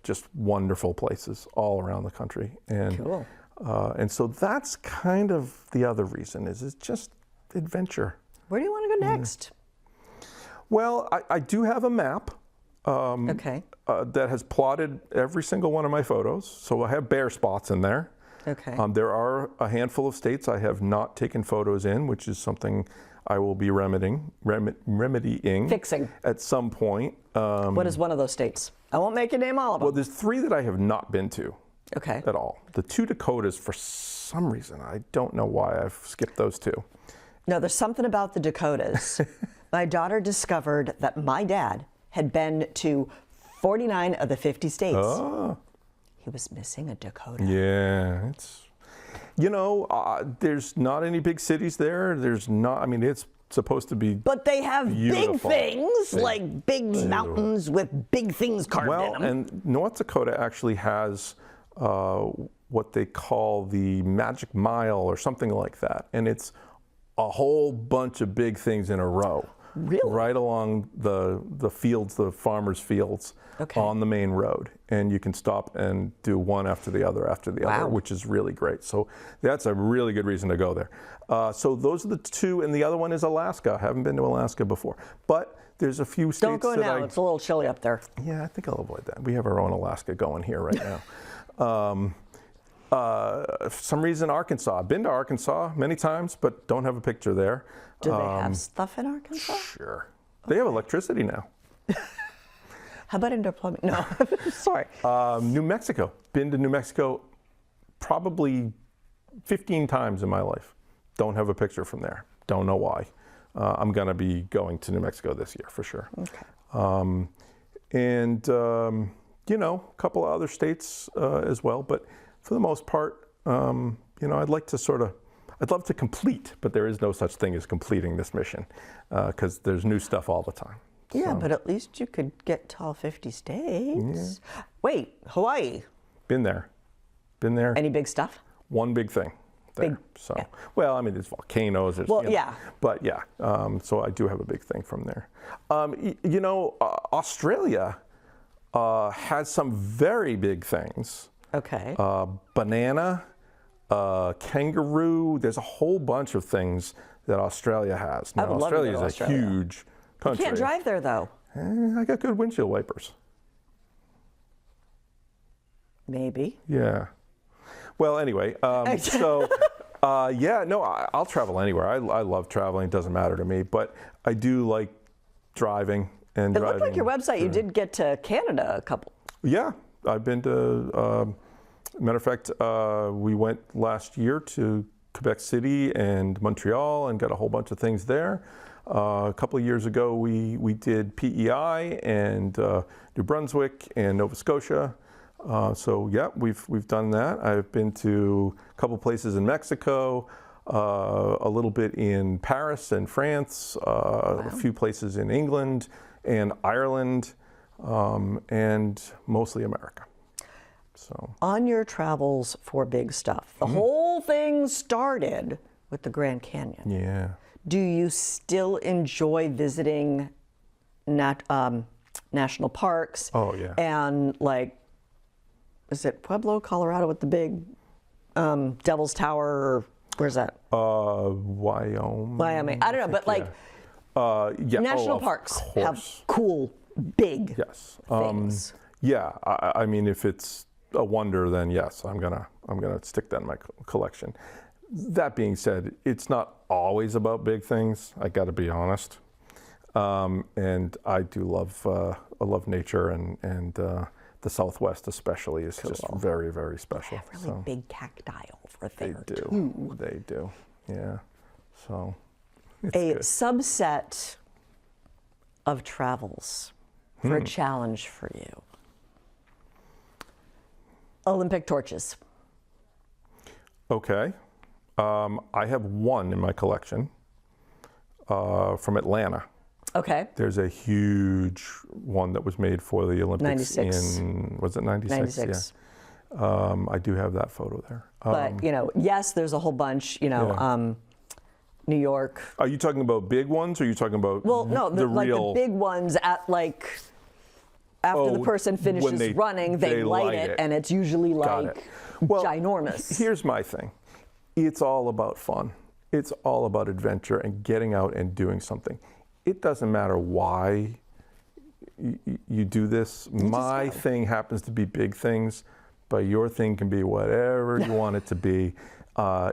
Speaker 2: just wonderful places all around the country. And And so that's kind of the other reason, is it's just adventure.
Speaker 1: Where do you want to go next?
Speaker 2: Well, I do have a map
Speaker 1: Okay.
Speaker 2: that has plotted every single one of my photos. So I have bare spots in there.
Speaker 1: Okay.
Speaker 2: There are a handful of states I have not taken photos in, which is something I will be remedying
Speaker 1: Fixing.
Speaker 2: at some point.
Speaker 1: What is one of those states? I won't make you name all of them.
Speaker 2: Well, there's 3 that I have not been to
Speaker 1: Okay.
Speaker 2: at all. The 2 Dakotas, for some reason, I don't know why I've skipped those 2.
Speaker 1: No, there's something about the Dakotas. My daughter discovered that my dad had been to 49 of the 50 states.
Speaker 2: Oh.
Speaker 1: He was missing a Dakota.
Speaker 2: Yeah, it's, there's not any big cities there. There's not, I mean, it's supposed to be
Speaker 1: But they have
Speaker 2: beautiful.
Speaker 1: big things, like big mountains with big things carved in them.
Speaker 2: And North Dakota actually has what they call the Magic Mile or something like that. And it's a whole bunch of big things in a row.
Speaker 1: Really?
Speaker 2: Right along the fields, the farmers' fields,
Speaker 1: Okay.
Speaker 2: on the main road. And you can stop and do one after the other,
Speaker 1: Wow.
Speaker 2: which is really great. So that's a really good reason to go there. So those are the 2, and the other one is Alaska. I haven't been to Alaska before. But there's a few states
Speaker 1: Don't go
Speaker 2: that
Speaker 1: now. It's a little chilly up there.
Speaker 2: Yeah, I think I'll avoid that. We have our own Alaska going here right now. For some reason, Arkansas. I've been to Arkansas many times, but don't have a picture there.
Speaker 1: Do they have stuff in Arkansas?
Speaker 2: Sure. They have electricity now.
Speaker 1: How about indoor plumbing? No, sorry.
Speaker 2: New Mexico. Been to New Mexico probably 15 times in my life. Don't have a picture from there. Don't know why. I'm going to be going to New Mexico this year for sure.
Speaker 1: Okay.
Speaker 2: A couple of other states as well. But for the most part, I'd love to complete, but there is no such thing as completing this mission because there's new stuff all the time.
Speaker 1: Yeah,
Speaker 2: So,
Speaker 1: but at least you could get to all 50 states. Wait, Hawaii.
Speaker 2: been there.
Speaker 1: Any big stuff?
Speaker 2: One big thing there.
Speaker 1: Big,
Speaker 2: So,
Speaker 1: yeah.
Speaker 2: well, I mean, there's volcanoes. There's,
Speaker 1: Well, yeah.
Speaker 2: But yeah, so I do have a big thing from there. Australia has some very big things.
Speaker 1: Okay.
Speaker 2: Banana, kangaroo. There's a whole bunch of things that Australia has.
Speaker 1: I
Speaker 2: Now,
Speaker 1: would love to go
Speaker 2: Australia
Speaker 1: to
Speaker 2: is a
Speaker 1: Australia.
Speaker 2: huge country.
Speaker 1: Can't drive there though.
Speaker 2: I got good windshield wipers.
Speaker 1: Maybe.
Speaker 2: Yeah. Well, anyway, I'll travel anywhere. I love traveling. It doesn't matter to me, but I do like driving and
Speaker 1: It
Speaker 2: driving.
Speaker 1: looked like your website, you did get to Canada a couple.
Speaker 2: Yeah, I've been to, matter of fact, we went last year to Quebec City and Montreal and got a whole bunch of things there. A couple of years ago, we did PEI and New Brunswick and Nova Scotia. So yeah, we've done that. I've been to a couple places in Mexico, a little bit in Paris and France, a few places in England and Ireland, and mostly America. So
Speaker 1: On your travels for big stuff, the whole thing started with the Grand Canyon.
Speaker 2: yeah.
Speaker 1: Do you still enjoy visiting national parks?
Speaker 2: Oh, yeah.
Speaker 1: And like, is it Pueblo, Colorado, with the big Devil's Tower? Or where's that?
Speaker 2: Wyoming.
Speaker 1: Wyoming. I don't know, but like
Speaker 2: yeah.
Speaker 1: national
Speaker 2: of
Speaker 1: parks
Speaker 2: course.
Speaker 1: have cool, big
Speaker 2: Yes.
Speaker 1: things.
Speaker 2: Yeah. I mean, if it's a wonder, then yes, I'm gonna stick that in my collection. That being said, it's not always about big things. I got to be honest, and I do love nature and the Southwest especially is just very, very special.
Speaker 1: Really
Speaker 2: So
Speaker 1: big cacti over
Speaker 2: they
Speaker 1: there
Speaker 2: do.
Speaker 1: too.
Speaker 2: They do. Yeah. So it's
Speaker 1: A
Speaker 2: good.
Speaker 1: subset of travels for a challenge for you. Olympic torches.
Speaker 2: Okay. I have one in my collection from Atlanta.
Speaker 1: Okay.
Speaker 2: There's a huge one that was made for the Olympics
Speaker 1: 96.
Speaker 2: in, was it 96?
Speaker 1: 96.
Speaker 2: Yeah. I do have that photo there.
Speaker 1: But, yes, there's a whole bunch,
Speaker 2: Yeah.
Speaker 1: New York.
Speaker 2: Are you talking about big ones or are you talking about
Speaker 1: Well, no,
Speaker 2: the
Speaker 1: like
Speaker 2: real?
Speaker 1: the big ones at like after the person finishes
Speaker 2: when
Speaker 1: running, they light it, and it's usually like
Speaker 2: Well,
Speaker 1: ginormous.
Speaker 2: Here's my thing. It's all about fun. It's all about adventure and getting out and doing something. It doesn't matter why you do this. My thing happens to be big things, but your thing can be whatever you want it to be.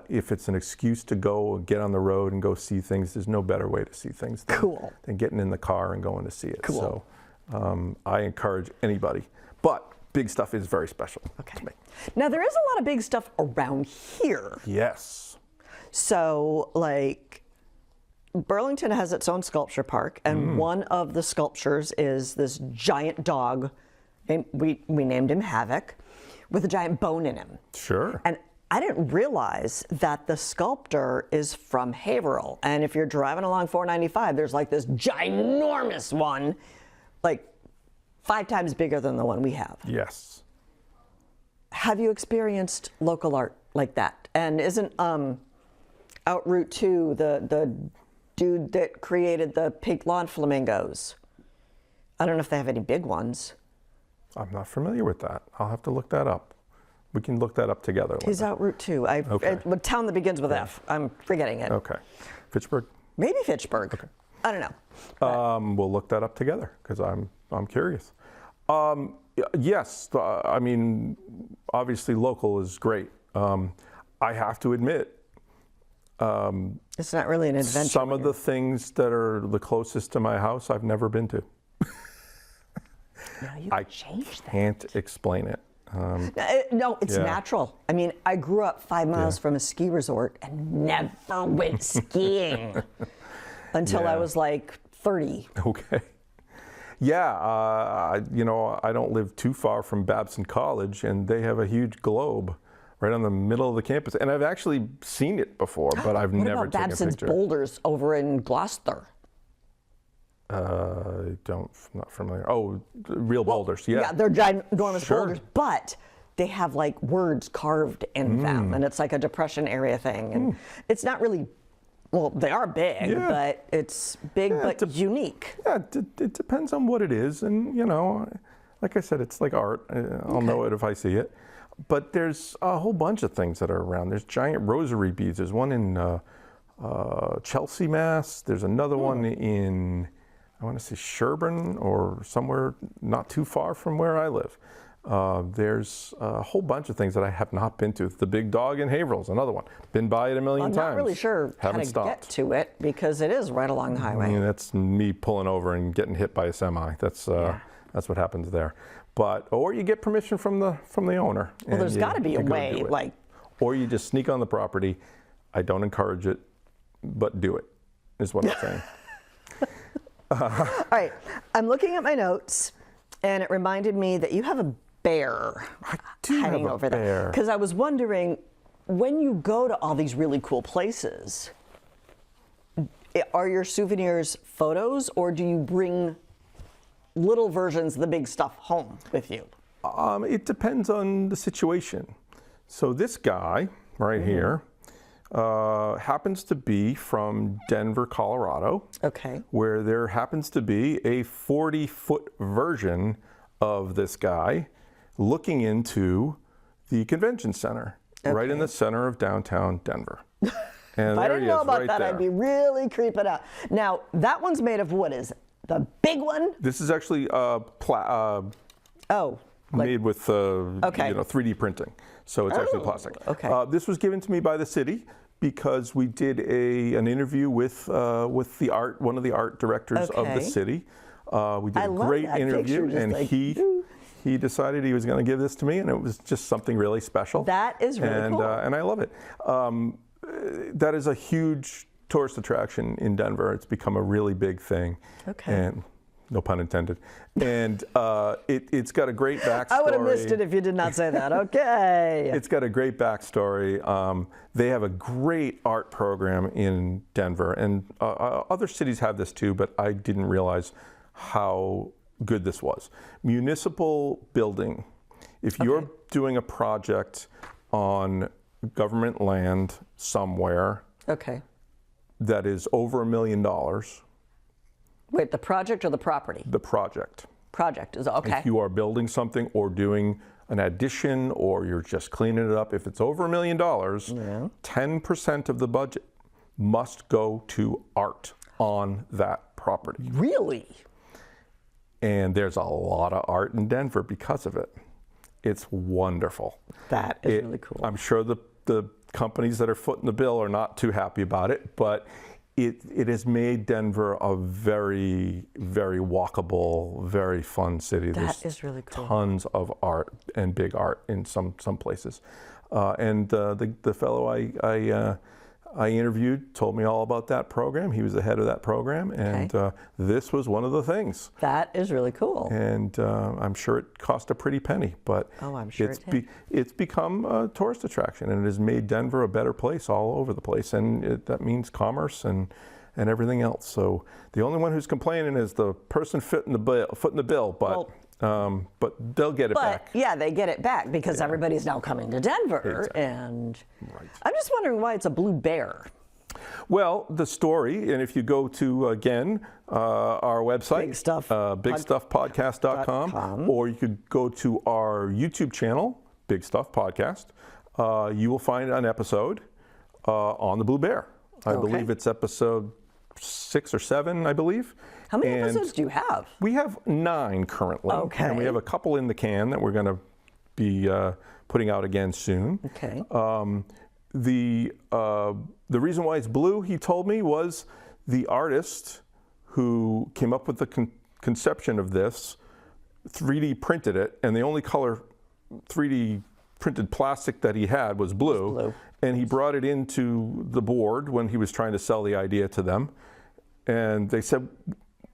Speaker 2: If it's an excuse to go and get on the road and go see things, there's no better way to see things than getting in the car and going to see it.
Speaker 1: Cool.
Speaker 2: So I encourage anybody. But big stuff is very special to me.
Speaker 1: Now, there is a lot of big stuff around here.
Speaker 2: Yes.
Speaker 1: So, like, Burlington has its own sculpture park, and one of the sculptures is this giant dog. We named him Havoc, with a giant bone in him.
Speaker 2: Sure.
Speaker 1: And I didn't realize that the sculptor is from Haverhill. And if you're driving along 495, there's like this ginormous one, like 5 times bigger than the one we have.
Speaker 2: Yes.
Speaker 1: Have you experienced local art like that? And isn't out Route 2 the dude that created the pink lawn flamingos? I don't know if they have any big ones.
Speaker 2: I'm not familiar with that. I'll have to look that up. We can look that up together.
Speaker 1: He's out Route 2.
Speaker 2: Okay.
Speaker 1: A town that begins with F. I'm forgetting it.
Speaker 2: Okay. Fitchburg?
Speaker 1: Maybe Fitchburg. Okay. I don't know.
Speaker 2: We'll look that up together because I'm curious. Yes, I mean, obviously local is great. I have to admit,
Speaker 1: it's not really an adventure.
Speaker 2: some of the things that are the closest to my house I've never been to.
Speaker 1: No, you
Speaker 2: I
Speaker 1: change that.
Speaker 2: can't explain it.
Speaker 1: No, it's natural. I mean, I grew up 5 miles from a ski resort and never went skiing until I was like 30.
Speaker 2: Okay. Yeah, you know, I don't live too far from Babson College, and they have a huge globe right on the middle of the campus. And I've actually seen it before, but I've
Speaker 1: What
Speaker 2: never
Speaker 1: about
Speaker 2: taken a
Speaker 1: Babson's
Speaker 2: picture.
Speaker 1: Boulders over in Gloucester?
Speaker 2: Not familiar. Oh, real boulders, yeah.
Speaker 1: Yeah, they're ginormous
Speaker 2: Sure.
Speaker 1: boulders, but they have like words carved in them, and it's like a depression area thing. And it's not really, well, they are big, but it's big but unique.
Speaker 2: Yeah, it depends on what it is. And, you know, like I said, it's like art. I'll know it if I see it. But there's a whole bunch of things that are around. There's giant rosary beads. There's one in Chelsea, Mass. There's another one in, I want to say Sherburne or somewhere not too far from where I live. There's a whole bunch of things that I have not been to. The Big Dog in Haverhill is another one. Been by it a million times.
Speaker 1: I'm not really sure how to get to it because it is right along the highway.
Speaker 2: I mean, that's me pulling over and getting hit by a semi. That's what happens there. But or you get permission from the owner.
Speaker 1: Well, there's got to be a way, like.
Speaker 2: Or you just sneak on the property. I don't encourage it, but do it, is what I'm saying.
Speaker 1: All right, I'm looking at my notes, and it reminded me that you have a bear hiding over there. Because I was wondering, when you go to all these really cool places, are your souvenirs photos, or do you bring little versions of the big stuff home with you?
Speaker 2: It depends on the situation. So this guy right here happens to be from Denver, Colorado.
Speaker 1: Okay.
Speaker 2: Where there happens to be a 40-foot version of this guy looking into the convention center, right in the center of downtown Denver. And
Speaker 1: if I didn't know about that,
Speaker 2: there.
Speaker 1: I'd be really creeping out. Now, that one's made of wood, is it? The big one?
Speaker 2: This is actually made with 3D printing, so it's actually plastic.
Speaker 1: Okay.
Speaker 2: This was given to me by the city because we did an interview with one of the art directors of the city. We did a great interview, and he decided he was going to give this to me, and it was just something really special.
Speaker 1: That is really cool.
Speaker 2: And I love it. That is a huge tourist attraction in Denver. It's become a really big thing. Okay. And no pun intended. And it's got a great backstory.
Speaker 1: I would have missed it if you did not say that. Okay.
Speaker 2: It's got a great backstory. They have a great art program in Denver, and other cities have this too, but I didn't realize how good this was. Municipal building. If you're doing a project on government land somewhere, that is over $1 million.
Speaker 1: Wait, the project or the property?
Speaker 2: The project.
Speaker 1: project. Is okay.
Speaker 2: If you are building something or doing an addition or you're just cleaning it up, if it's over $1 million, 10% of the budget must go to art on that property.
Speaker 1: Really?
Speaker 2: And there's a lot of art in Denver because of it. It's wonderful.
Speaker 1: That is really cool.
Speaker 2: I'm sure the companies that are footing the bill are not too happy about it, but it has made Denver a very, very walkable, very fun city.
Speaker 1: That is really cool.
Speaker 2: Tons of art and big art in some places. And the fellow I interviewed told me all about that program. He was the head of that program, and this was one of the things.
Speaker 1: That is really cool.
Speaker 2: And I'm sure it cost a pretty penny, but
Speaker 1: I'm sure
Speaker 2: it's become a tourist attraction, and it has made Denver a better place all over the place, and that means commerce and everything else. So the only one who's complaining is the person footing the bill, but. But they'll get it back.
Speaker 1: Yeah, they get it back because everybody's now coming to Denver.
Speaker 2: Exactly.
Speaker 1: And I'm just wondering why it's a blue bear.
Speaker 2: Well, the story, and if you go to, again, our website, bigstuffpodcast.com, or you could go to our YouTube channel, Big Stuff Podcast, you will find an episode on the blue bear. I believe it's episode 6 or 7, I believe.
Speaker 1: How many episodes do you have?
Speaker 2: We have 9 currently.
Speaker 1: Okay.
Speaker 2: And we have a couple in the can that we're going to be putting out again soon.
Speaker 1: Okay.
Speaker 2: The reason why it's blue, he told me, was the artist who came up with the conception of this 3D printed it, and the only color 3D printed plastic that he had was blue. And he brought it into the board when he was trying to sell the idea to them. And they said,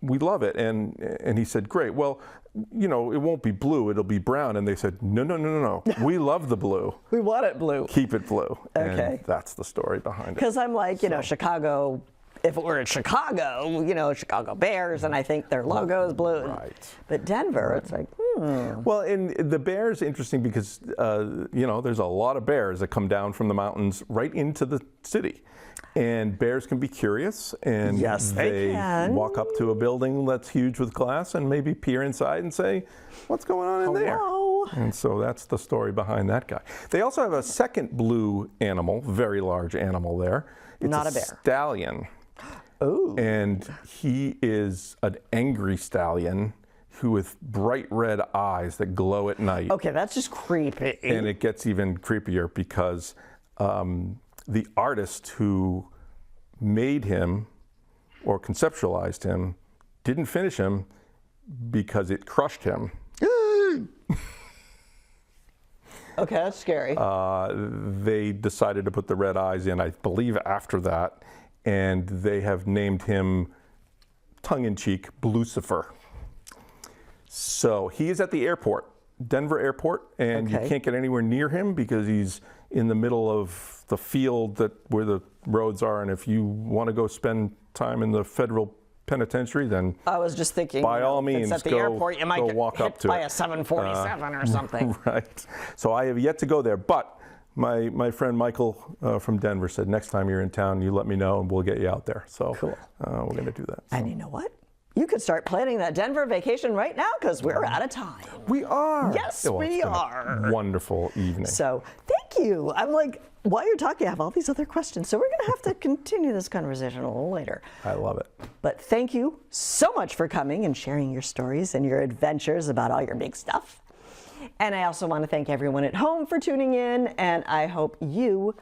Speaker 2: we love it. And he said, great. Well, it won't be blue, it'll be brown. And they said, no. We love the blue.
Speaker 1: We want it blue.
Speaker 2: Keep it blue.
Speaker 1: Okay.
Speaker 2: And that's the story behind it.
Speaker 1: Because I'm like, Chicago, if it were in Chicago, Chicago Bears, and I think their logo is blue.
Speaker 2: Right.
Speaker 1: But Denver, it's like,
Speaker 2: Well, and the bears interesting because, there's a lot of bears that come down from the mountains right into the city. And bears can be curious, and
Speaker 1: they can
Speaker 2: walk up to a building that's huge with glass and maybe peer inside and say, what's going on in there? And so that's the story behind that guy. They also have a second blue animal, very large animal there. It's
Speaker 1: not a bear.
Speaker 2: Stallion.
Speaker 1: Oh.
Speaker 2: And he is an angry stallion who with bright red eyes that glow at night.
Speaker 1: Okay, that's just creepy.
Speaker 2: And it gets even creepier because the artist who made him or conceptualized him didn't finish him because it crushed him.
Speaker 1: Okay, that's scary.
Speaker 2: They decided to put the red eyes in, I believe, after that, and they have named him, tongue-in-cheek, Lucifer. So he is at the airport, Denver Airport, and you can't get anywhere near him because he's in the middle of the field where the roads are, and if you want to go spend time in the federal penitentiary, then
Speaker 1: I was just thinking,
Speaker 2: by all means,
Speaker 1: at the
Speaker 2: go,
Speaker 1: airport, you might
Speaker 2: go
Speaker 1: get
Speaker 2: walk
Speaker 1: hit
Speaker 2: up to
Speaker 1: by
Speaker 2: it.
Speaker 1: a 747 or something.
Speaker 2: Right. So I have yet to go there, but my friend Michael from Denver said next time you're in town, you let me know and we'll get you out there. So
Speaker 1: cool.
Speaker 2: We're going to do that. So.
Speaker 1: And you know what? You could start planning that Denver vacation right now because we're out of time.
Speaker 2: We are.
Speaker 1: Yes,
Speaker 2: Well,
Speaker 1: we are.
Speaker 2: Wonderful evening.
Speaker 1: So thank you. I'm like, while you're talking, I have all these other questions. So we're going to have to continue this conversation a little later.
Speaker 2: I love it.
Speaker 1: But thank you so much for coming and sharing your stories and your adventures about all your big stuff. And I also want to thank everyone at home for tuning in. And I hope you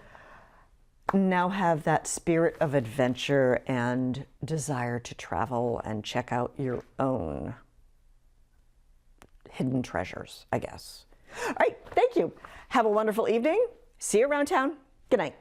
Speaker 1: now have that spirit of adventure and desire to travel and check out your own hidden treasures, I guess. All right, thank you. Have a wonderful evening. See you around town. Good night.